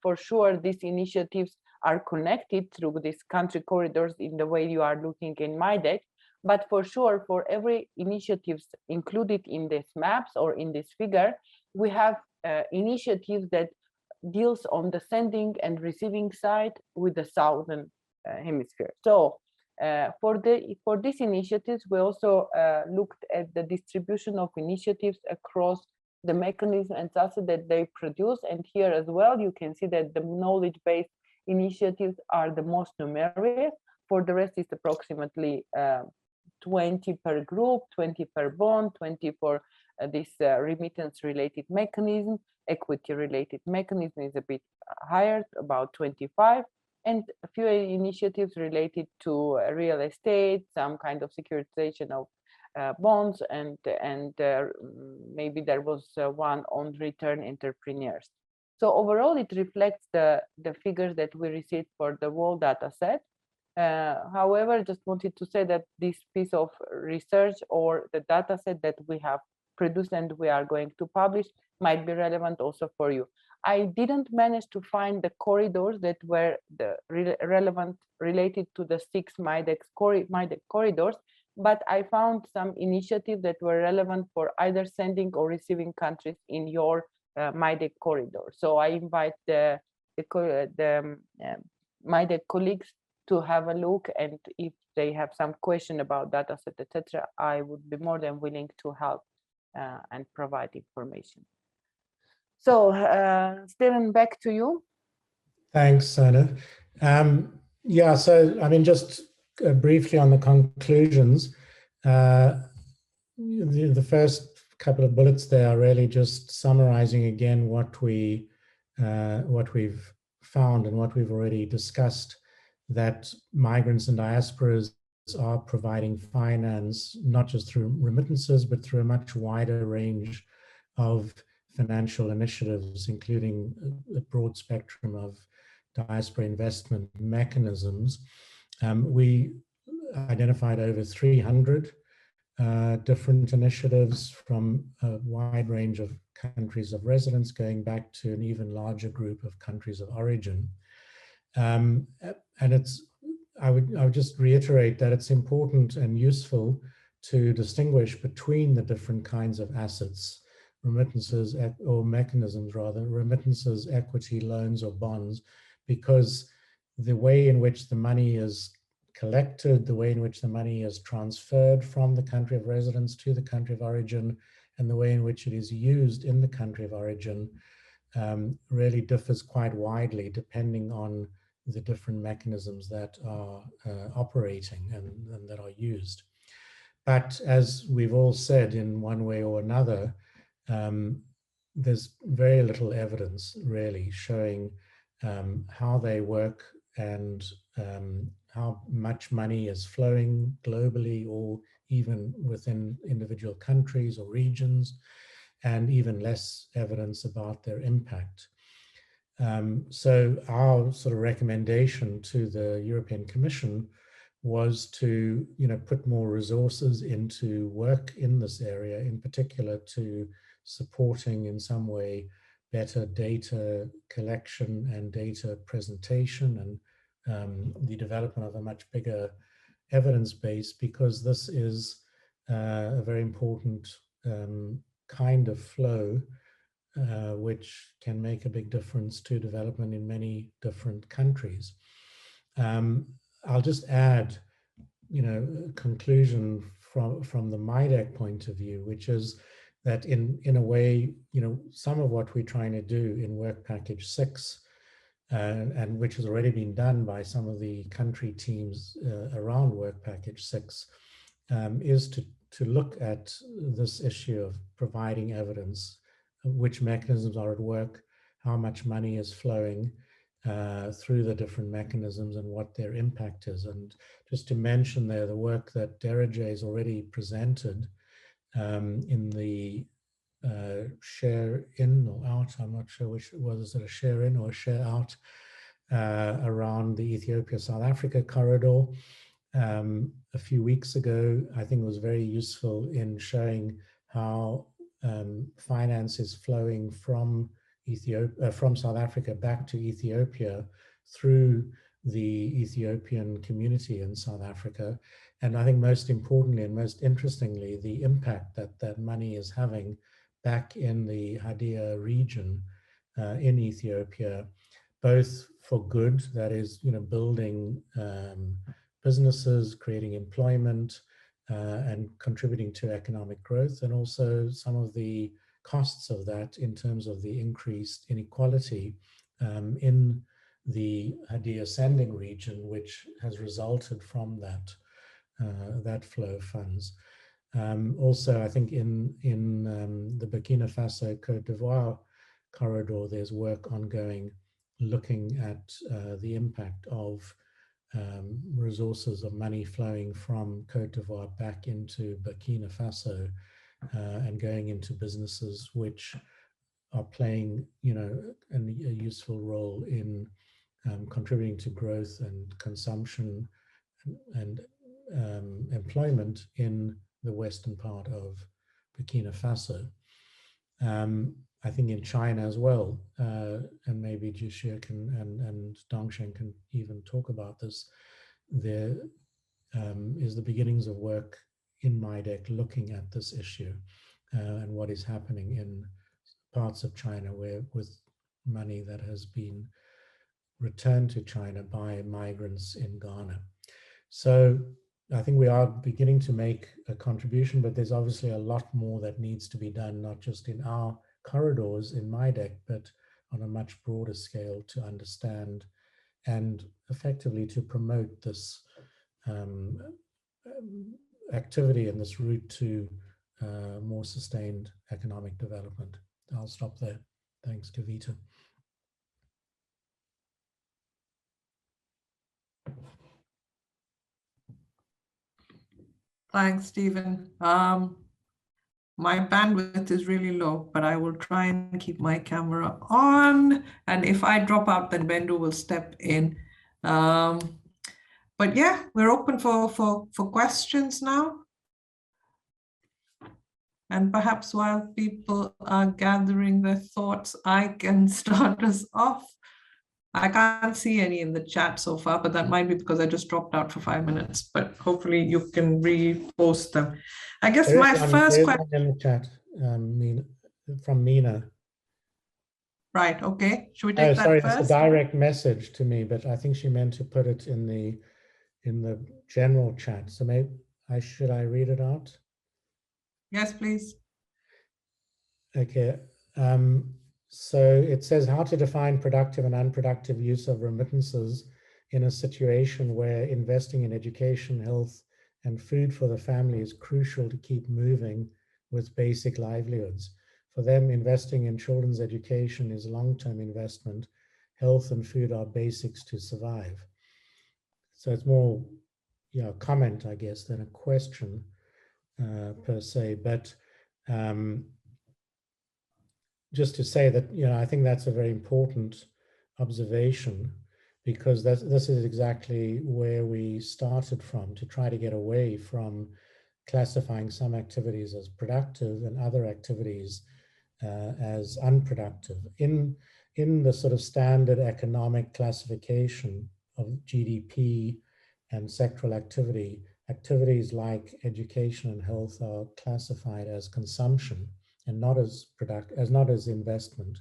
for sure these initiatives are connected through these country corridors in the way you are looking in MIDEQ, but for sure for every initiatives included in these maps or in this figure, we have initiatives that deals on the sending and receiving side with the southern hemisphere. So for these initiatives, we also looked at the distribution of initiatives across the mechanism and assets that they produce. And here as well, you can see that the knowledge-based initiatives are the most numerous. For the rest, it's approximately 20 per group, 20 per bond, 20 for this remittance-related mechanism. Equity-related mechanism is a bit higher, about 25, and a few initiatives related to real estate, some kind of securitization of bonds, and maybe there was one on return entrepreneurs. So overall, it reflects the figures that we received for the whole data set. However, just wanted to say that this piece of research or the data set that we have produced and we are going to publish might be relevant also for you. I didn't manage to find the corridors that were relevant related to the 6 MIDEQ corridors, but I found some initiatives that were relevant for either sending or receiving countries in your MIDEQ corridor. So I invite the MIDEQ colleagues to have a look, and if they have some question about dataset, etc., I would be more than willing to help and provide information. So Stephen, back to you. Thanks, Sona. Yeah, so I mean, just briefly on the conclusions, the first couple of bullets there are really just summarizing again what we what we've found and what we've already discussed, that migrants and diasporas are providing finance, not just through remittances, but through a much wider range of financial initiatives, including a broad spectrum of diaspora investment mechanisms. We identified over 300 different initiatives from a wide range of countries of residence, going back to an even larger group of countries of origin. And I would just reiterate that it's important and useful to distinguish between the different kinds of assets, remittances, or mechanisms rather, remittances, equity, loans, or bonds, because the way in which the money is collected, the way in which the money is transferred from the country of residence to the country of origin, and the way in which it is used in the country of origin really differs quite widely depending on the different mechanisms that are operating and that are used. But as we've all said in one way or another, there's very little evidence really showing how they work and how much money is flowing globally or even within individual countries or regions, and even less evidence about their impact. So our sort of recommendation to the European Commission was to, put more resources into work in this area, in particular to supporting in some way better data collection and data presentation and the development of a much bigger evidence base, because this is a very important kind of flow which can make a big difference to development in many different countries. I'll just add, a conclusion from the MIDEQ point of view, which is that in a way, some of what we're trying to do in Work Package 6, and which has already been done by some of the country teams around Work Package 6, is to look at this issue of providing evidence, which mechanisms are at work, how much money is flowing through the different mechanisms and what their impact is. And just to mention there, the work that Derajay has already presented in the share in or out, I'm not sure which, was it a share in or share out, around the Ethiopia-South Africa corridor a few weeks ago, I think was very useful in showing how finance is flowing from South Africa back to Ethiopia through the Ethiopian community in South Africa. And I think most importantly and most interestingly, the impact that that money is having back in the Hadia region in Ethiopia, both for good, that is, building businesses, creating employment, and contributing to economic growth, and also some of the costs of that in terms of the increased inequality in the Hadia sending region, which has resulted from that flow of funds. Also, I think in the Burkina Faso Côte d'Ivoire corridor, there's work ongoing looking at the impact of resources of money flowing from Côte d'Ivoire back into Burkina Faso and going into businesses which are playing, a useful role in contributing to growth and consumption and employment in the western part of Burkina Faso. I think in China as well, and maybe Jushir and Dongshen can even talk about this, there is the beginnings of work in MIDEQ looking at this issue and what is happening in parts of China where with money that has been returned to China by migrants in Ghana. So I think we are beginning to make a contribution, but there's obviously a lot more that needs to be done, not just in our corridors in MIDEQ, but on a much broader scale to understand and effectively to promote this activity and this route to more sustained economic development. I'll stop there. Thanks, Kavita. Thanks, Stephen. My bandwidth is really low, but I will try and keep my camera on. And if I drop out, then Bendu will step in. But yeah, we're open for questions now. And perhaps while people are gathering their thoughts, I can start us off. I can't see any in the chat so far, but that might be because I just dropped out for 5 minutes, but hopefully you can repost them. I guess my first question in the chat, from Mina. Right, okay. Should we take that sorry, first? it's a direct message to me, but I think she meant to put it in the general chat. So maybe should I read it out? Yes, please. Okay. So it says how to define productive and unproductive use of remittances in a situation where investing in education, health, and food for the family is crucial to keep moving with basic livelihoods. For them, investing in children's education is long-term investment. Health and food are basics to survive. So it's more, a comment, I guess, than a question per se. But just to say that, I think that's a very important observation, because this is exactly where we started from, to try to get away from classifying some activities as productive and other activities as unproductive. In the sort of standard economic classification of GDP and sectoral activity, activities like education and health are classified as consumption and not as not as investment.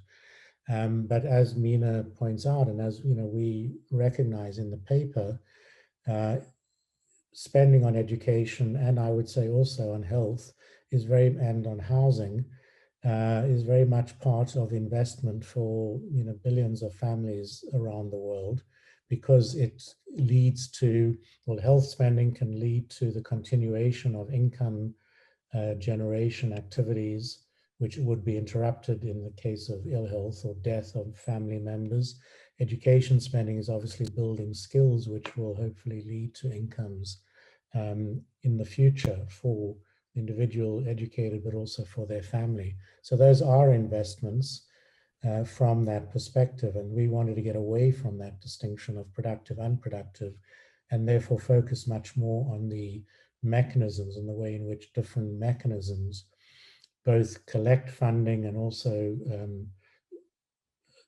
But as Mina points out, and as we recognize in the paper, spending on education, and I would say also on health, and on housing, is very much part of investment for billions of families around the world, because it leads to, health spending can lead to the continuation of income generation activities, which would be interrupted in the case of ill health or death of family members. Education spending is obviously building skills, which will hopefully lead to incomes in the future for the individual educated, but also for their family. So those are investments from that perspective. And we wanted to get away from that distinction of productive, unproductive, and therefore focus much more on the mechanisms and the way in which different mechanisms both collect funding and also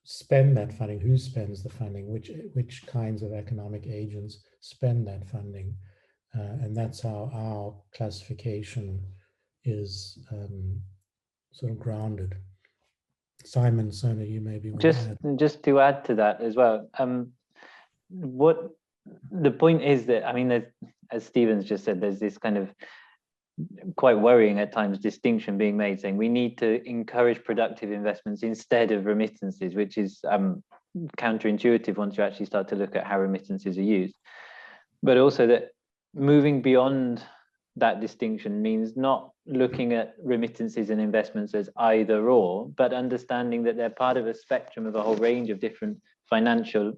spend that funding, who spends the funding, which kinds of economic agents spend that funding. And that's how our classification is sort of grounded. Simon, Sona, you maybe want to add. Just to add to that as well, what the point is that, as Stephen's just said, there's this kind of quite worrying at times distinction being made, saying we need to encourage productive investments instead of remittances, which is counterintuitive once you actually start to look at how remittances are used. But also that moving beyond that distinction means not looking at remittances and investments as either or, but understanding that they're part of a spectrum of a whole range of different financial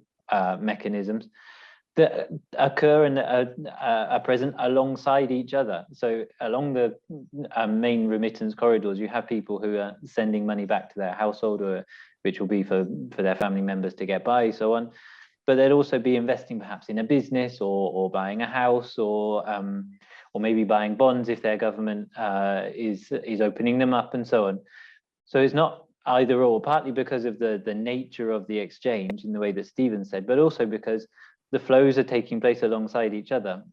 mechanisms that occur and are present alongside each other. So along the main remittance corridors, you have people who are sending money back to their household, or which will be for their family members to get by, so on. But they'd also be investing perhaps in a business, or buying a house, or maybe buying bonds if their government is opening them up, and so on. So it's not either or, partly because of the nature of the exchange in the way that Stephen said, but also because the flows are taking place alongside each other.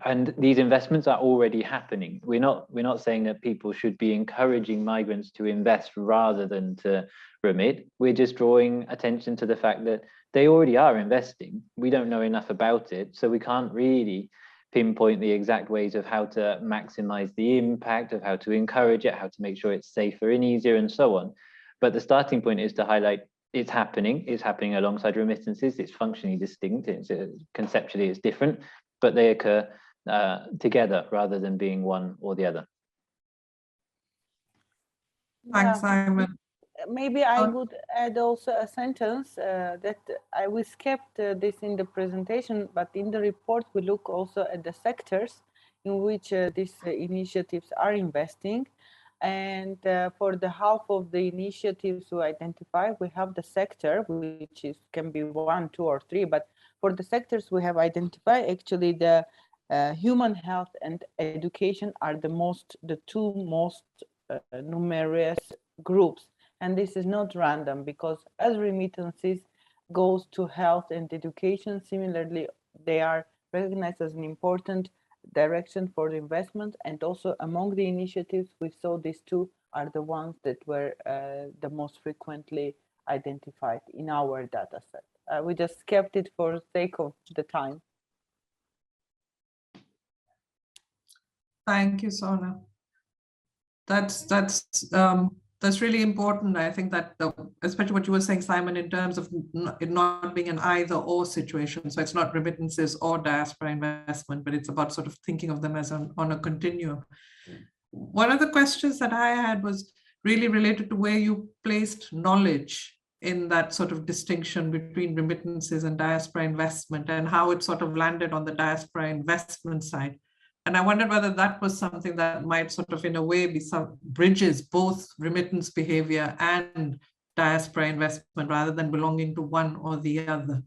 And these investments are already happening. We're not saying that people should be encouraging migrants to invest rather than to remit. We're just drawing attention to the fact that they already are investing. We don't know enough about it, so we can't really pinpoint the exact ways of how to maximize the impact, of how to encourage it, how to make sure it's safer and easier, and so on. But the starting point is to highlight it's happening alongside remittances. It's functionally distinct, conceptually it's different, but they occur together rather than being one or the other. Thanks, Simon. Maybe I would add also a sentence that we skipped this in the presentation, but in the report we look also at the sectors in which these initiatives are investing. And for the half of the initiatives we identify, we have the sector, which can be 1, 2, or 3. But for the sectors we have identified, actually the human health and education are the two most numerous groups. And this is not random, because as remittances goes to health and education, similarly, they are recognized as an important direction for the investment. And also among the initiatives, we saw these two are the ones that were the most frequently identified in our data set. We just kept it for the sake of the time. Thank you, Sona. That's really important. I think that especially what you were saying, Simon, in terms of it not being an either or situation. So it's not remittances or diaspora investment, but it's about sort of thinking of them as on a continuum. One of the questions that I had was really related to where you placed knowledge in that sort of distinction between remittances and diaspora investment, and how it sort of landed on the diaspora investment side. And I wondered whether that was something that might sort of, in a way, be some bridges both remittance behavior and diaspora investment, rather than belonging to one or the other.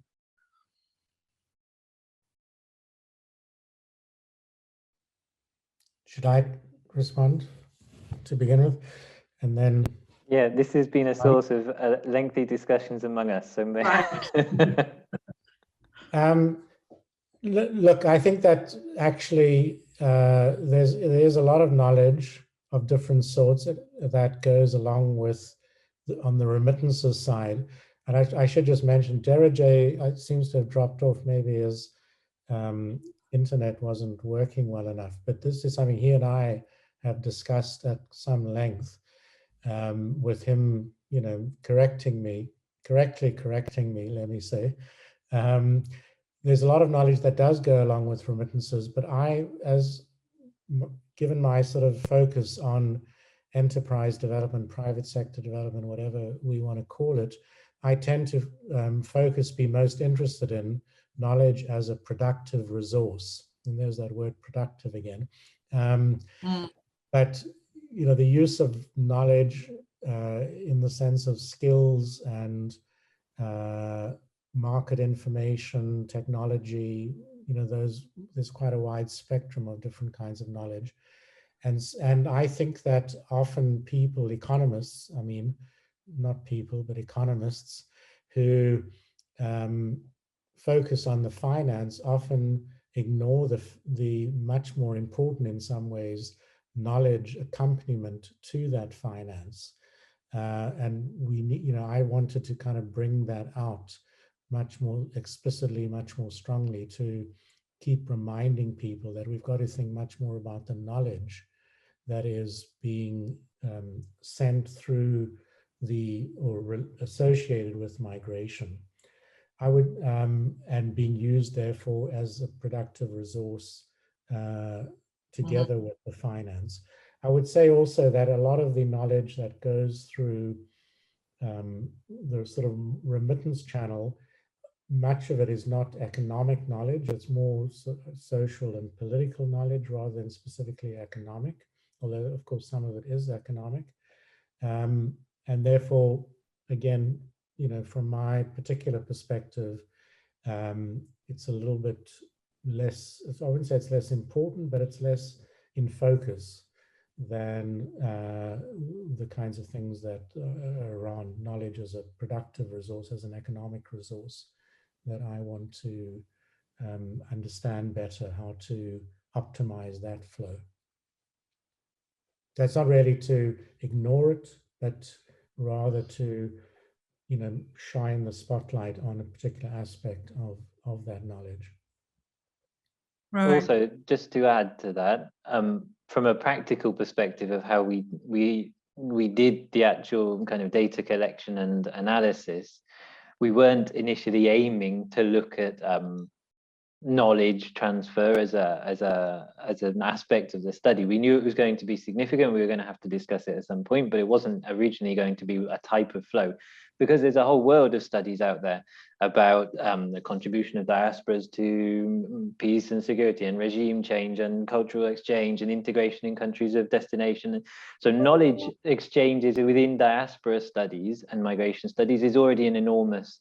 Should I respond to begin with? And then... Yeah, this has been a source of lengthy discussions among us. So look, I think that actually there's a lot of knowledge of different sorts that goes along with on the remittances side. And I should just mention, Derajay seems to have dropped off, maybe his internet wasn't working well enough. But this is something he and I have discussed at some length, with him, you know, correctly correcting me, let me say. There's a lot of knowledge that does go along with remittances, but given my sort of focus on enterprise development, private sector development, whatever we want to call it, I tend to be most interested in knowledge as a productive resource. And there's that word productive again. But, you know, the use of knowledge in the sense of skills and market information, technology, you know, there's quite a wide spectrum of different kinds of knowledge. And I think that often people, economists, I mean, not people, but economists who focus on the finance often ignore the much more important, in some ways, knowledge accompaniment to that finance. And we need, you know, I wanted to kind of bring that out much more explicitly, much more strongly, to keep reminding people that we've got to think much more about the knowledge that is being sent through or associated with migration. I would, and being used therefore as a productive resource together with the finance. I would say also that a lot of the knowledge that goes through the sort of remittance channel, much of it is not economic knowledge, it's more social and political knowledge rather than specifically economic, although of course some of it is economic. And therefore, again, you know, from my particular perspective, it's a little bit less, I wouldn't say it's less important, but it's less in focus than the kinds of things that are around knowledge as a productive resource, as an economic resource, that I want to understand better how to optimize that flow. That's not really to ignore it, but rather to, you know, shine the spotlight on a particular aspect of that knowledge. Right. Also, just to add to that, from a practical perspective of how we did the actual kind of data collection and analysis, we weren't initially aiming to look at knowledge transfer as an aspect of the study. We knew it was going to be significant. We were going to have to discuss it at some point, but it wasn't originally going to be a type of flow. because there's a whole world of studies out there about the contribution of diasporas to peace and security and regime change and cultural exchange and integration in countries of destination. So knowledge exchanges within diaspora studies and migration studies is already an enormous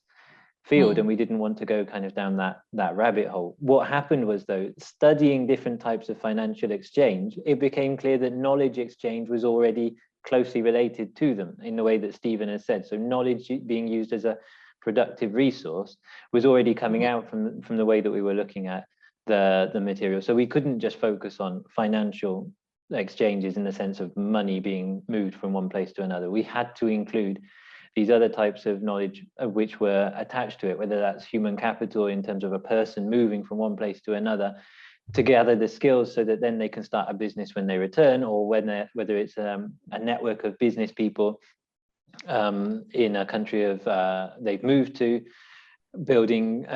field, and we didn't want to go kind of down that rabbit hole. What happened was, though, studying different types of financial exchange, it became clear that knowledge exchange was already closely related to them in the way that Stephen has said. So knowledge being used as a productive resource was already coming out from the way that we were looking at the material. So we couldn't just focus on financial exchanges in the sense of money being moved from one place to another. We had to include these other types of knowledge of which were attached to it, whether that's human capital in terms of a person moving from one place to another, to gather the skills so that then they can start a business when they return, or whether it's a network of business people in a country of they've moved to, building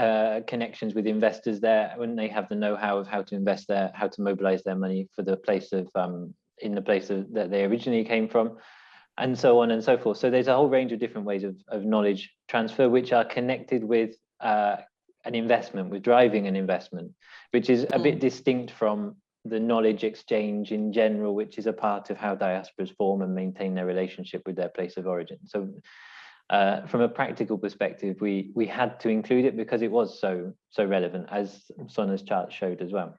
connections with investors there when they have the know-how of how to invest there, how to mobilize their money for the place of in the place of, that they originally came from, and so on and so forth. So there's a whole range of different ways of knowledge transfer which are connected with an investment, with driving an investment, which is a bit distinct from the knowledge exchange in general, which is a part of how diasporas form and maintain their relationship with their place of origin. So from a practical perspective, we had to include it because it was so relevant, as Sona's chart showed as well.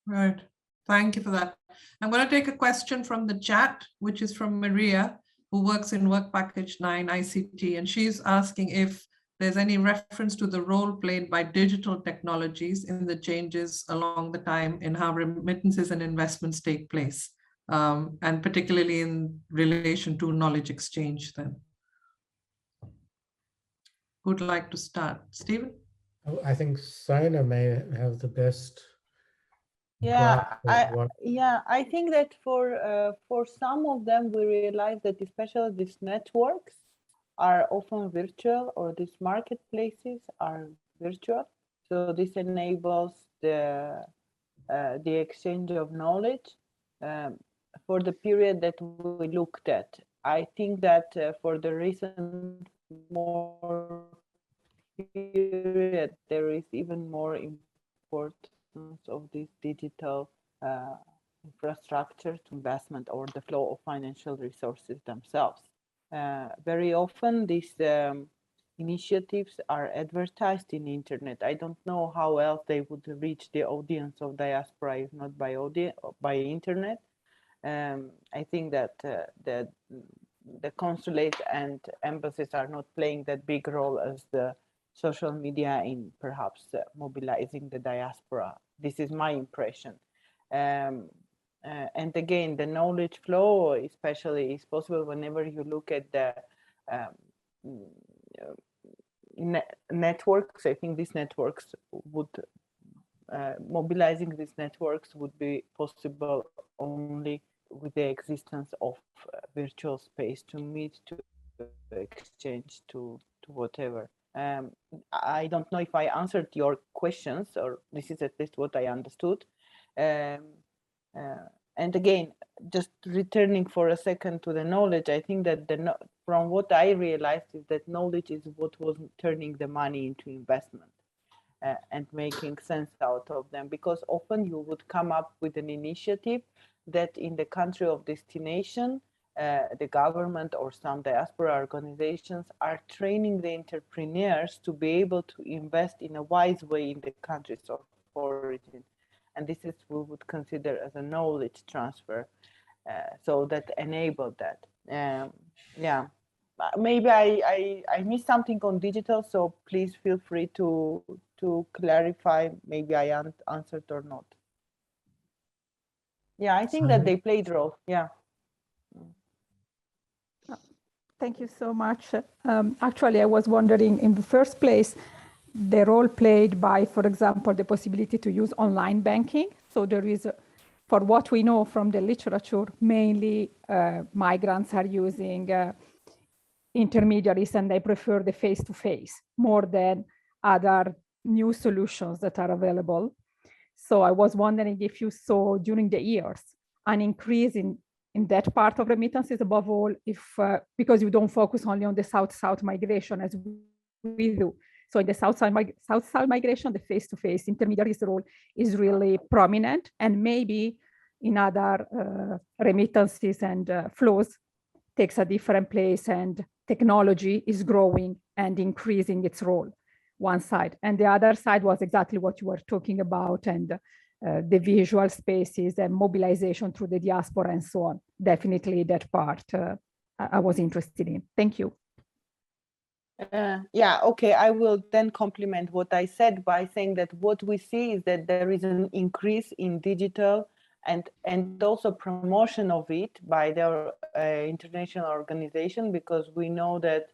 Right. Thank you for that. I'm going to take a question from the chat, which is from Maria, who works in Work Package 9 ICT, and she's asking if there's any reference to the role played by digital technologies in the changes along the time in how remittances and investments take place, and particularly in relation to knowledge exchange then. Who'd like to start? Stephen? I think Sona may have the best. Yeah, I think that for some of them, we realize that especially these networks are often virtual, or these marketplaces are virtual. So this enables the exchange of knowledge for the period that we looked at. I think that for the recent more period, there is even more importance of this digital infrastructure to investment or the flow of financial resources themselves. Very often these initiatives are advertised in the internet. I don't know how else they would reach the audience of diaspora if not by internet. I think that the consulate and embassies are not playing that big role as the social media in perhaps mobilizing the diaspora. This is my impression. And again, the knowledge flow especially is possible whenever you look at the networks. I think these networks would, mobilizing these networks would be possible only with the existence of virtual space to meet, to exchange, to whatever. I don't know if I answered your questions, or this is at least what I understood. And again, just returning for a second to the knowledge, I think that from what I realized is that knowledge is what was turning the money into investment and making sense out of them, because often you would come up with an initiative that in the country of destination, the government or some diaspora organizations are training the entrepreneurs to be able to invest in a wise way in the countries of origin. And this is what we would consider as a knowledge transfer. So that enabled that. Yeah, maybe I missed something on digital, so please feel free to clarify. Maybe I answered or not. Yeah, I think that they played a role. Yeah. Thank you so much. Actually, I was wondering in the first place, the role played by, for example, the possibility to use online banking. So there is, for what we know from the literature, mainly migrants are using intermediaries, and they prefer the face-to-face more than other new solutions that are available. So I was wondering if you saw during the years an increase in in that part of remittances, above all, if because you don't focus only on the south-south migration as we do. So in the south-south migration, the face-to-face intermediaries role is really prominent, and maybe in other remittances and flows takes a different place, and technology is growing and increasing its role, one side. And the other side was exactly what you were talking about, and the visual spaces and mobilization through the diaspora and so on. Definitely that part I was interested in. Thank you. Yeah, okay, I will then complement what I said by saying that what we see is that there is an increase in digital and also promotion of it by the international organization, because we know that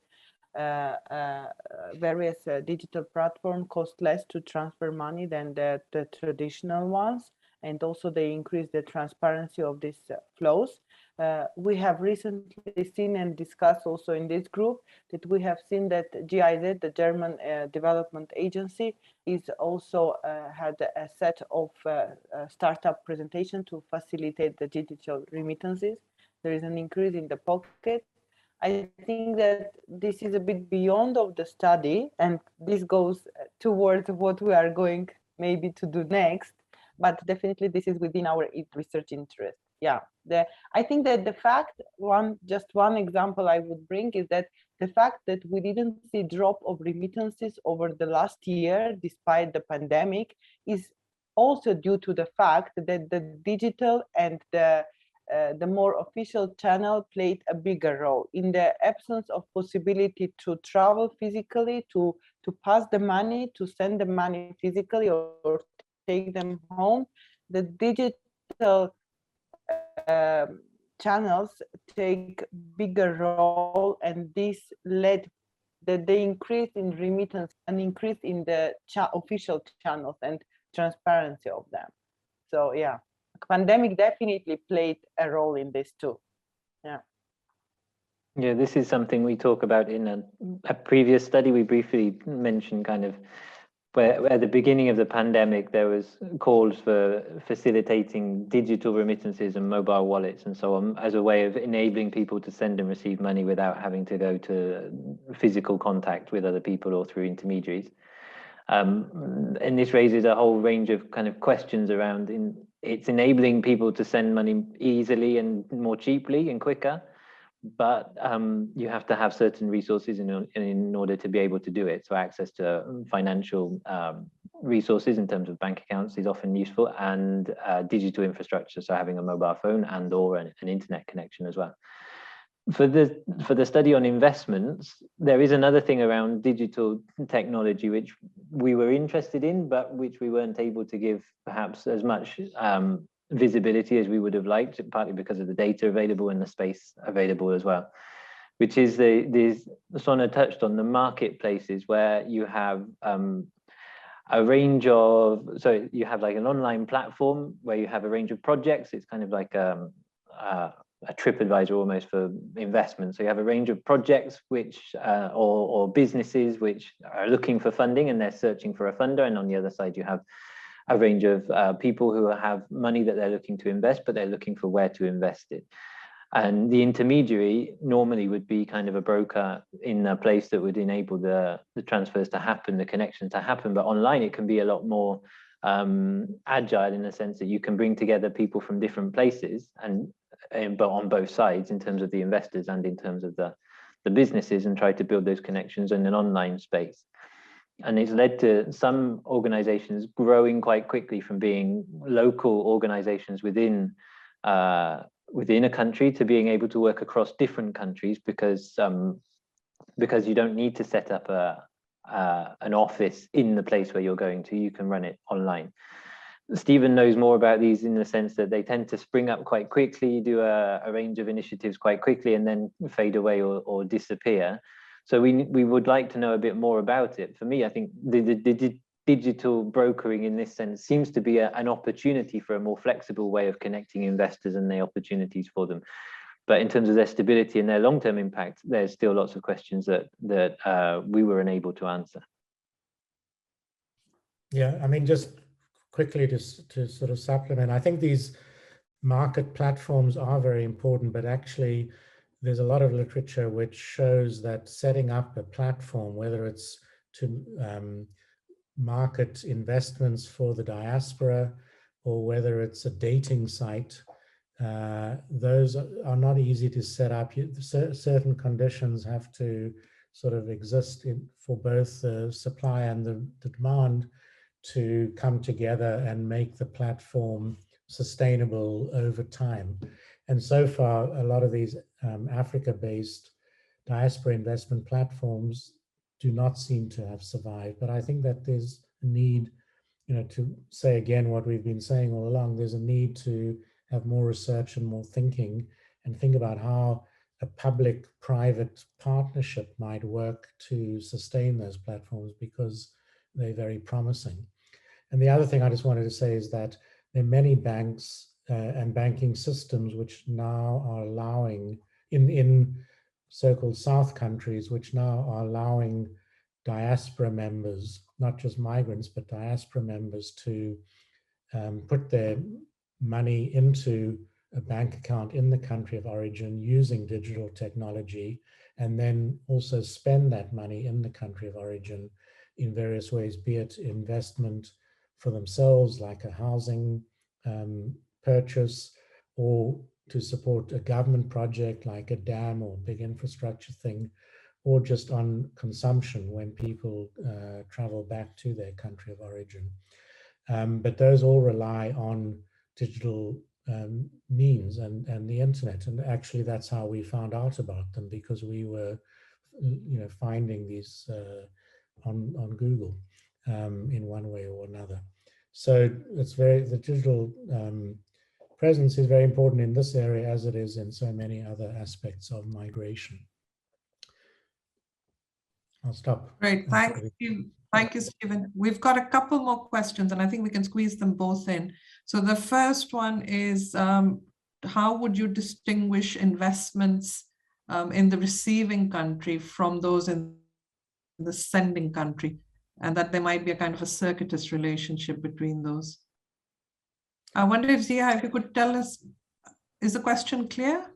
various digital platforms cost less to transfer money than the traditional ones, and also they increase the transparency of these flows. We have recently seen and discussed also in this group that we have seen that GIZ, the German Development Agency, is also had a set of startup presentation to facilitate the digital remittances. There is an increase in the pocket. I think that this is a bit beyond of the study, and this goes towards what we are going maybe to do next, but definitely this is within our research interest. Yeah, I think that the fact, just one example I would bring is that the fact that we didn't see drop of remittances over the last year, despite the pandemic, is also due to the fact that the digital and the more official channel played a bigger role. In the absence of possibility to travel physically, to pass the money, to send the money physically or take them home, the digital channels take bigger role, and this led that the increase in remittance, an increase in the official channels and transparency of them. So yeah, pandemic definitely played a role in this too. Yeah. Yeah, this is something we talk about in a previous study. We briefly mentioned kind of where at the beginning of the pandemic, there was calls for facilitating digital remittances and mobile wallets and so on as a way of enabling people to send and receive money without having to go to physical contact with other people or through intermediaries. And this raises a whole range of kind of questions around it's enabling people to send money easily and more cheaply and quicker, but you have to have certain resources in order to be able to do it. So access to financial resources in terms of bank accounts is often useful, and digital infrastructure, so having a mobile phone and or an internet connection as well. For the study on investments, there is another thing around digital technology which we were interested in, but which we weren't able to give perhaps as much visibility as we would have liked, partly because of the data available and the space available as well, which is Sona touched on the marketplaces, where you have a range of, so you have like an online platform where you have a range of projects. It's kind of like a TripAdvisor almost for investment. So you have a range of projects which or businesses which are looking for funding and they're searching for a funder, and on the other side you have a range of people who have money that they're looking to invest, but they're looking for where to invest it. And the intermediary normally would be kind of a broker in a place that would enable the transfers to happen, the connections to happen. But online, it can be a lot more agile in the sense that you can bring together people from different places, but on both sides in terms of the investors and in terms of the businesses, and try to build those connections in an online space. And it's led to some organizations growing quite quickly from being local organizations within a country to being able to work across different countries, because you don't need to set up an office in the place where you're going to. You can run it online. Stephen knows more about these in the sense that they tend to spring up quite quickly, do a range of initiatives quite quickly, and then fade away or disappear. So we would like to know a bit more about it. For me, I think the digital brokering in this sense seems to be an opportunity for a more flexible way of connecting investors and the opportunities for them. But in terms of their stability and their long-term impact, there's still lots of questions that we were unable to answer. Yeah, I mean, just quickly to sort of supplement, I think these market platforms are very important, but actually there's a lot of literature which shows that setting up a platform, whether it's to market investments for the diaspora or whether it's a dating site, those are not easy to set up. Certain conditions have to sort of exist for both the supply and the demand to come together and make the platform sustainable over time. And so far, a lot of these Africa-based diaspora investment platforms do not seem to have survived. But I think that there's a need, to say again what we've been saying all along, there's a need to have more research and more thinking and think about how a public-private partnership might work to sustain those platforms, because they're very promising. And the other thing I just wanted to say is that there are many banks and banking systems which now are allowing, in so-called South countries, which now are allowing diaspora members, not just migrants, but diaspora members to put their money into a bank account in the country of origin using digital technology, and then also spend that money in the country of origin in various ways, be it investment for themselves, like a housing purchase, or to support a government project like a dam or big infrastructure thing, or just on consumption when people travel back to their country of origin. But those all rely on digital means and the internet. And actually that's how we found out about them, because we were finding these on Google in one way or another. So it's the digital presence is very important in this area, as it is in so many other aspects of migration. I'll stop. Great, thank you. Thank you, Stephen. We've got a couple more questions, and I think we can squeeze them both in. So the first one is, how would you distinguish investments in the receiving country from those in the sending country, and that there might be a kind of a circuitous relationship between those? I wonder if Zia, if you could tell us, is the question clear?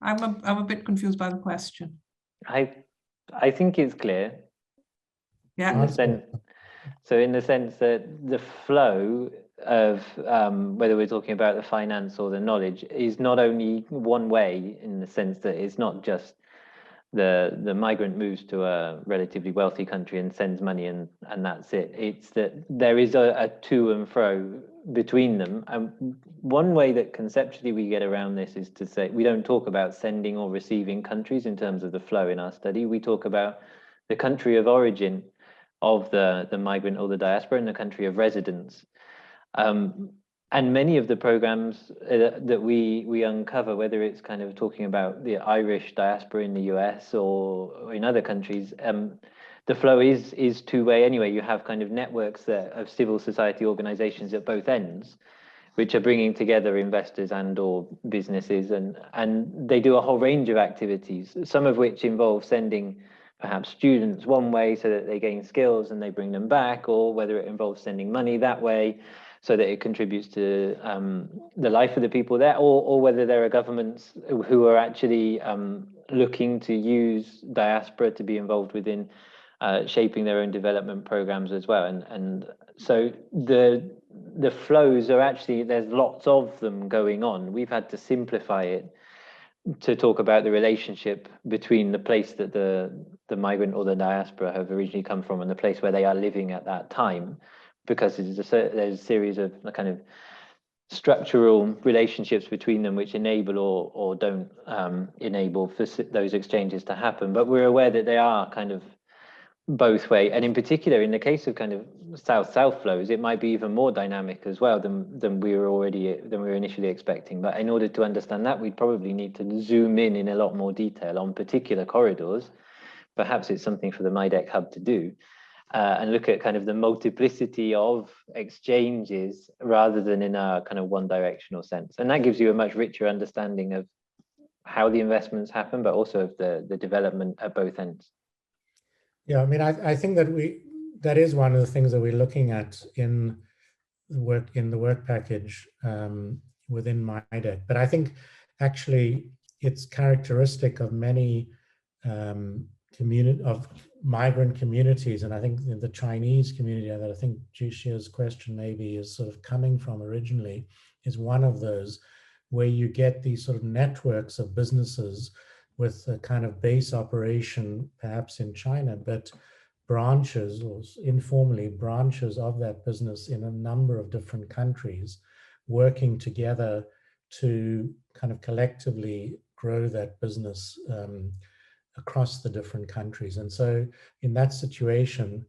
I'm a bit confused by the question. I think it's clear. Yeah. In the sense that the flow of whether we're talking about the finance or the knowledge is not only one way, in the sense that it's not just the migrant moves to a relatively wealthy country and sends money and that's it. It's that there is a to and fro between them. And one way that conceptually we get around this is to say we don't talk about sending or receiving countries in terms of the flow in our study. We talk about the country of origin of the migrant or the diaspora and the country of residence. And many of the programs that we uncover, whether it's kind of talking about the Irish diaspora in the US or in other countries, the flow is two-way anyway. You have kind of networks of civil society organizations at both ends, which are bringing together investors and or businesses, and they do a whole range of activities, some of which involve sending perhaps students one way so that they gain skills and they bring them back, or whether it involves sending money that way so that it contributes to the life of the people there, or whether there are governments who are actually looking to use diaspora to be involved within shaping their own development programs as well. And so the flows are actually, there's lots of them going on. We've had to simplify it to talk about the relationship between the place that the migrant or the diaspora have originally come from and the place where they are living at that time, because there's a series of kind of structural relationships between them which enable or don't enable for those exchanges to happen. But we're aware that they are kind of both way, and in particular in the case of kind of south-south flows, it might be even more dynamic as well than we were initially expecting. But in order to understand that, we'd probably need to zoom in a lot more detail on particular corridors. Perhaps it's something for the MIDEQ hub to do, and look at kind of the multiplicity of exchanges rather than in a kind of one directional sense. And that gives you a much richer understanding of how the investments happen, but also of the development at both ends. Yeah, I mean, I think that is one of the things that we're looking at in the work package. within MIDEQ. But I think actually it's characteristic of many migrant communities, and I think in the Chinese community that I think Jushia's question maybe is sort of coming from originally, is one of those where you get these sort of networks of businesses with a kind of base operation perhaps in China, but branches, or informally branches of that business in a number of different countries, working together to kind of collectively grow that business across the different countries. And so in that situation,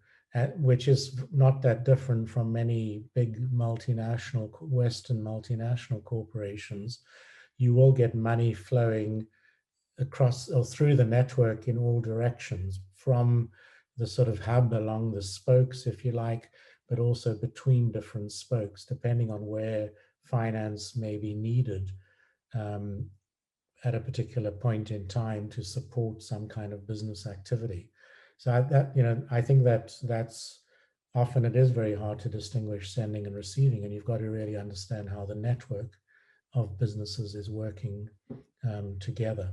which is not that different from many big multinational, Western multinational corporations, you will get money flowing across or through the network in all directions, from the sort of hub along the spokes, if you like, but also between different spokes, depending on where finance may be needed at a particular point in time to support some kind of business activity. So I think that's often it is very hard to distinguish sending and receiving, and you've got to really understand how the network of businesses is working together.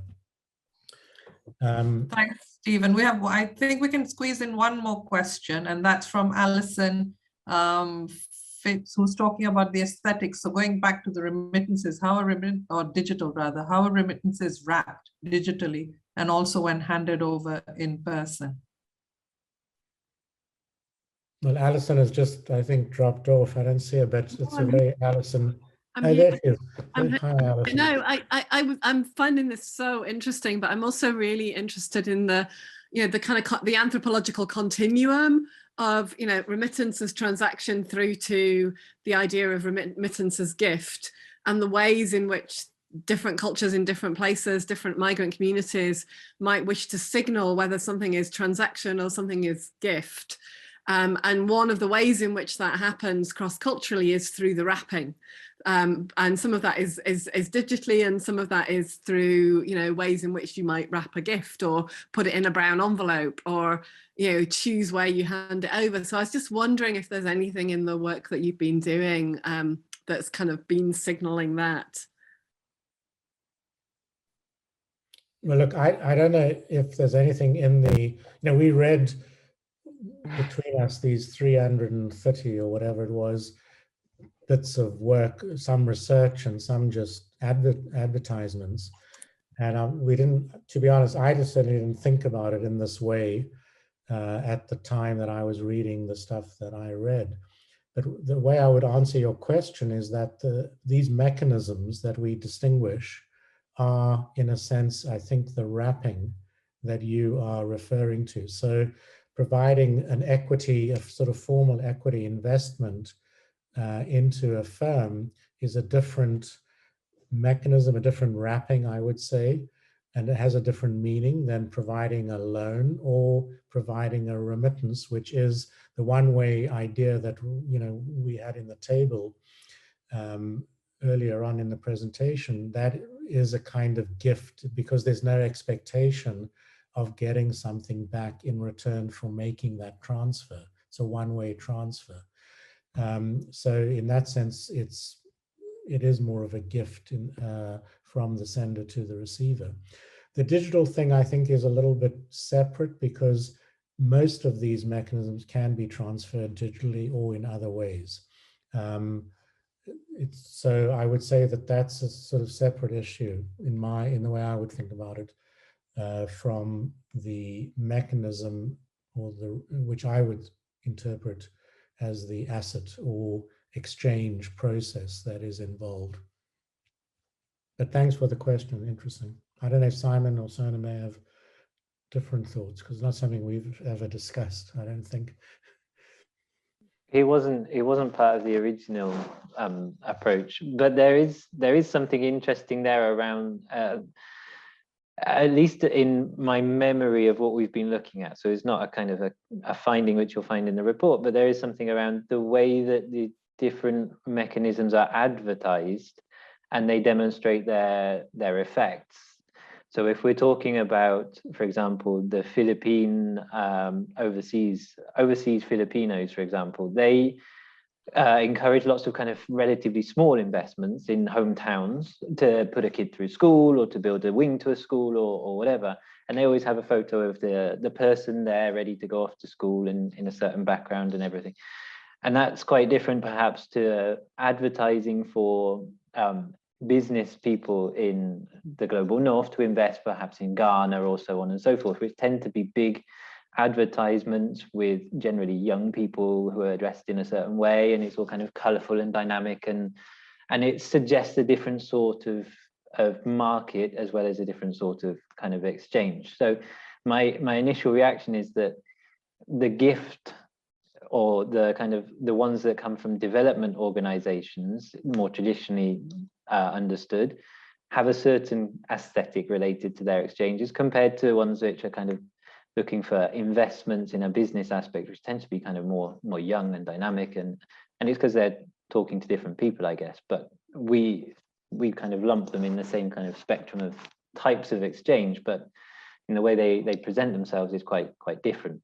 Thanks, Stephen. I think we can squeeze in one more question, and that's from Alison Phipps, who's talking about the aesthetics. So going back to the remittances, how are remittances wrapped digitally and also when handed over in person? Well, Alison has just, I think, dropped off. I don't see her, but it's a very Alison. There she is. Hi, Alison. No, I'm finding this so interesting, but I'm also really interested in the kind of the anthropological continuum of, remittances transaction through to the idea of remittance as gift, and the ways in which different cultures in different places, different migrant communities might wish to signal whether something is transaction or something is gift. And one of the ways in which that happens cross-culturally is through the wrapping. And some of that is digitally, and some of that is through, ways in which you might wrap a gift or put it in a brown envelope, or, choose where you hand it over. So I was just wondering if there's anything in the work that you've been doing that's kind of been signaling that. Well, look, I don't know if there's anything in the, we read between us these 330 or whatever it was bits of work, some research and some just advertisements, and we didn't, to be honest, I just certainly didn't think about it in this way at the time that I was reading the stuff that I read. But the way I would answer your question is that these mechanisms that we distinguish are, in a sense, I think, the wrapping that you are referring to. So providing an equity, a sort of formal equity investment into a firm is a different mechanism, a different wrapping, I would say, and it has a different meaning than providing a loan or providing a remittance, which is the one-way idea that we had in the table earlier on in the presentation. That is a kind of gift because there's no expectation of getting something back in return for making that transfer. It's a one-way transfer. So in that sense, it is more of a gift from the sender to the receiver. The digital thing, I think, is a little bit separate because most of these mechanisms can be transferred digitally or in other ways. So I would say that that's a sort of separate issue in the way I would think about it from the mechanism which I would interpret as the asset or exchange process that is involved. But thanks for the question, interesting. I don't know if Simon or Sona may have different thoughts because it's not something we've ever discussed, I don't think. It wasn't part of the original approach, but there is something interesting there around, at least in my memory of what we've been looking at. So it's not a kind of a finding which you'll find in the report, but there is something around the way that the different mechanisms are advertised and they demonstrate their effects. So if we're talking about, for example, the Philippine overseas Filipinos, for example, they encourage lots of kind of relatively small investments in hometowns to put a kid through school or to build a wing to a school or whatever. And they always have a photo of the person there ready to go off to school and in a certain background and everything. And that's quite different perhaps to advertising for business people in the global north to invest perhaps in Ghana or so on and so forth, which tend to be big advertisements with generally young people who are dressed in a certain way, and it's all kind of colorful and dynamic, and it suggests a different sort of market as well as a different sort of kind of exchange. So my initial reaction is that the gift, or the kind of the ones that come from development organizations, more traditionally understood, have a certain aesthetic related to their exchanges compared to ones which are kind of looking for investments in a business aspect, which tend to be kind of more young and dynamic, and it's because they're talking to different people, I guess. But we kind of lump them in the same kind of spectrum of types of exchange, but in the way they present themselves is quite different.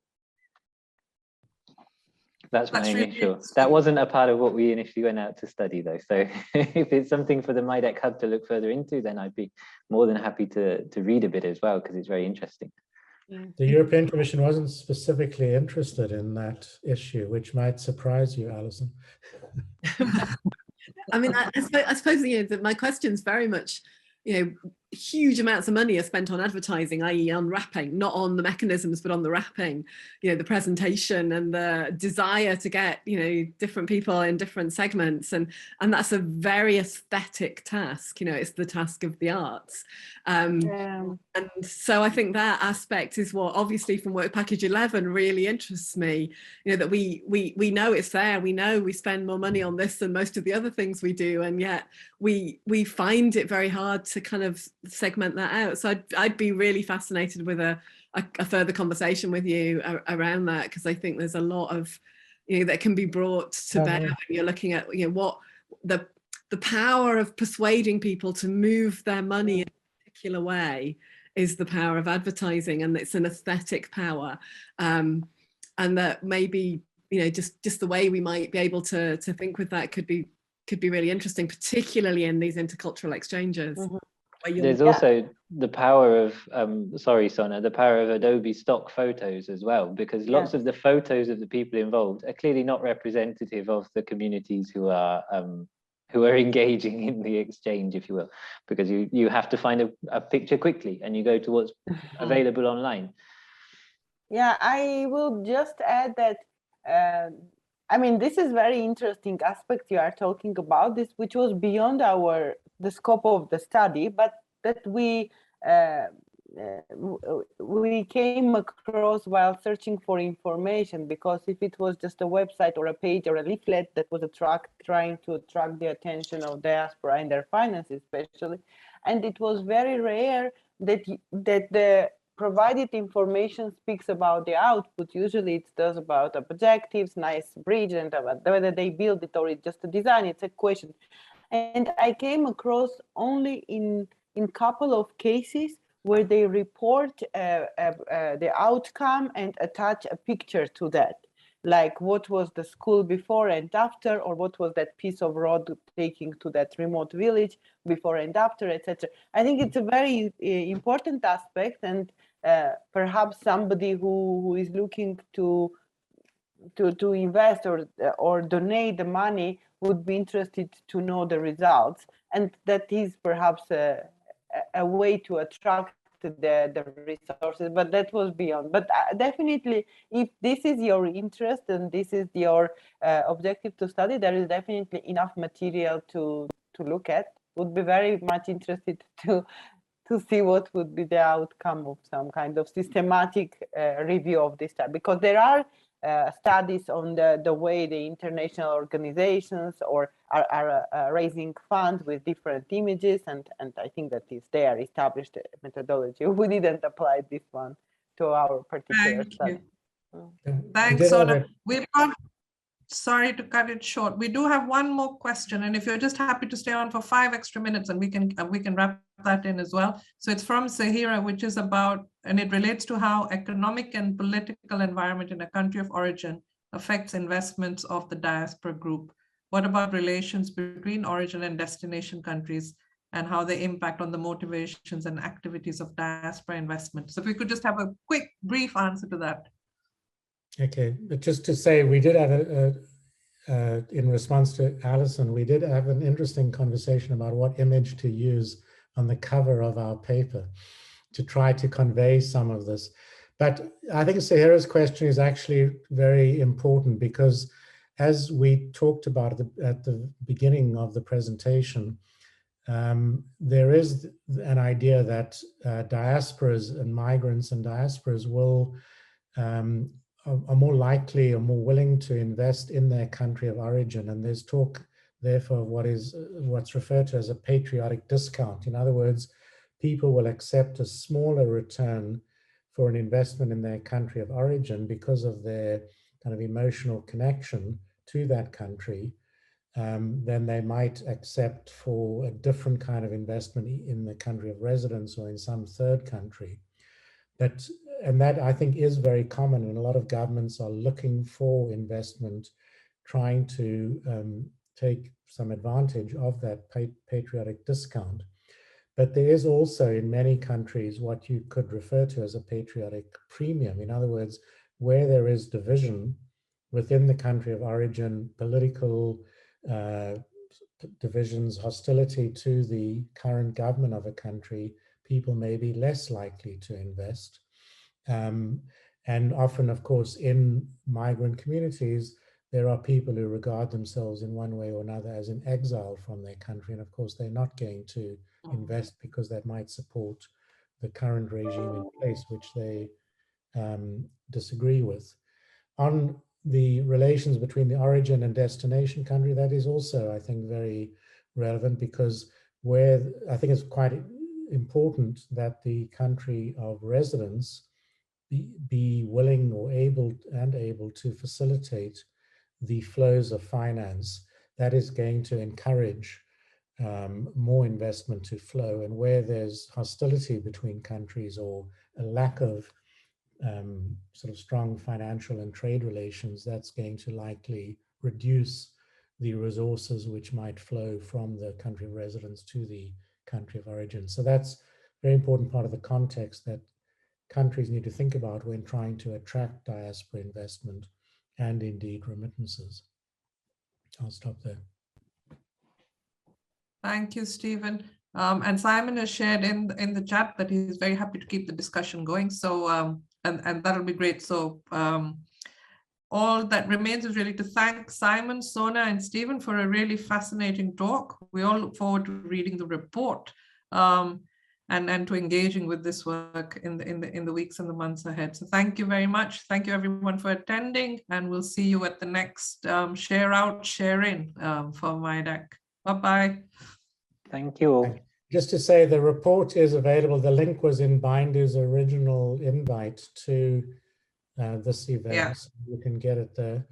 That's my initial. That wasn't a part of what we initially went out to study, though. So if it's something for the MIDEQ Hub to look further into, then I'd be more than happy to read a bit as well, because it's very interesting. The European Commission wasn't specifically interested in that issue, which might surprise you, Alison. I mean, I suppose that my question's very much, huge amounts of money are spent on advertising, i.e. unwrapping, not on the mechanisms, but on the wrapping, the presentation and the desire to get, different people in different segments. And that's a very aesthetic task, it's the task of the arts. And so I think that aspect is what obviously from Work Package 11 really interests me, that we know it's there, we know we spend more money on this than most of the other things we do, and yet we find it very hard to kind of segment that out. So I'd be really fascinated with a further conversation with you around that, because I think there's a lot of that can be brought to bear when you're looking at what the power of persuading people to move their money in a particular way is the power of advertising, and it's an aesthetic power, and that maybe just the way we might be able to think with that could be really interesting, particularly in these intercultural exchanges. There's also the power of sorry, Sona, the power of Adobe stock photos as well, because lots of the photos of the people involved are clearly not representative of the communities who are engaging in the exchange, if you will, because you have to find a picture quickly and you go to what's available online. Yeah, I will just add that I mean, this is very interesting aspect you are talking about, this which was beyond the scope of the study, but that we came across while searching for information, because if it was just a website or a page or a leaflet that was trying to attract the attention of diaspora and their finances especially, and it was very rare that the provided information speaks about the output. Usually it does about objectives, nice bridge, and whether they build it or it's just a design, it's a question. And I came across only in couple of cases where they report the outcome and attach a picture to that, like what was the school before and after, or what was that piece of road taking to that remote village before and after, etc. I think it's a very important aspect, and perhaps somebody who is looking to invest or donate the money would be interested to know the results, and that is perhaps a way to attract the resources, but that was beyond. But definitely, if this is your interest and this is your objective to study, there is definitely enough material to look at. Would be very much interested to see what would be the outcome of some kind of systematic review of this study, because there are studies on the way the international organizations are raising funds with different images, and I think that is their established methodology. We didn't apply this one to our particular study. Thanks, Sona. We've got, sorry to cut it short, we do have one more question, and if you're just happy to stay on for 5 extra minutes, and we can wrap that in as well. So it's from Zahira, which is about, and it relates to how economic and political environment in a country of origin affects investments of the diaspora group? What about relations between origin and destination countries and how they impact on the motivations and activities of diaspora investment? So if we could just have a quick, brief answer to that. Okay, but just to say, we did have in response to Alison, we did have an interesting conversation about what image to use on the cover of our paper to try to convey some of this. But I think Sahira's question is actually very important, because as we talked about at the beginning of the presentation, there is an idea that diasporas and migrants and diasporas will are more likely or more willing to invest in their country of origin. And there's talk, therefore, of what's referred to as a patriotic discount. In other words, people will accept a smaller return for an investment in their country of origin because of their kind of emotional connection to that country than they might accept for a different kind of investment in the country of residence or in some third country. And that, I think, is very common when a lot of governments are looking for investment, trying to take some advantage of that patriotic discount. But there is also in many countries what you could refer to as a patriotic premium. In other words, where there is division within the country of origin, political divisions, hostility to the current government of a country, people may be less likely to invest. And often, of course, in migrant communities, there are people who regard themselves in one way or another as in exile from their country. And of course, they're not going to invest because that might support the current regime in place, which they disagree with. On the relations between the origin and destination country, that is also, I think, very relevant, because where I think it's quite important that the country of residence be willing or able to facilitate the flows of finance. That is going to encourage more investment to flow. And where there's hostility between countries or a lack of sort of strong financial and trade relations, that's going to likely reduce the resources which might flow from the country of residence to the country of origin. So that's a very important part of the context that countries need to think about when trying to attract diaspora investment and indeed remittances. I'll stop there. Thank you, Stephen. And Simon has shared in the chat that he's very happy to keep the discussion going. So, and that'll be great. So all that remains is really to thank Simon, Sona, and Stephen for a really fascinating talk. We all look forward to reading the report and to engaging with this work in the weeks and the months ahead. So thank you very much. Thank you everyone for attending, and we'll see you at the next Share Out, Share In for MIDEQ. Bye-bye. Thank you. Just to say, the report is available. The link was in Bindu's original invite to this event. Yeah. So you can get it there.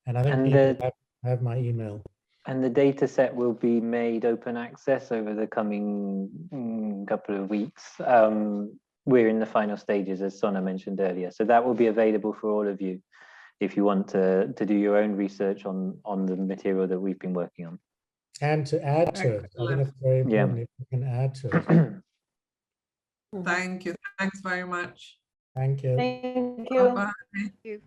And I think people have my email. And the data set will be made open access over the coming couple of weeks. We're in the final stages, as Sona mentioned earlier. So that will be available for all of you if you want to do your own research on the material that we've been working on. And to add to it, I think it's very important if you can add to it. Thank you. Thanks very much. Thank you. Thank you. Bye-bye. Thank you.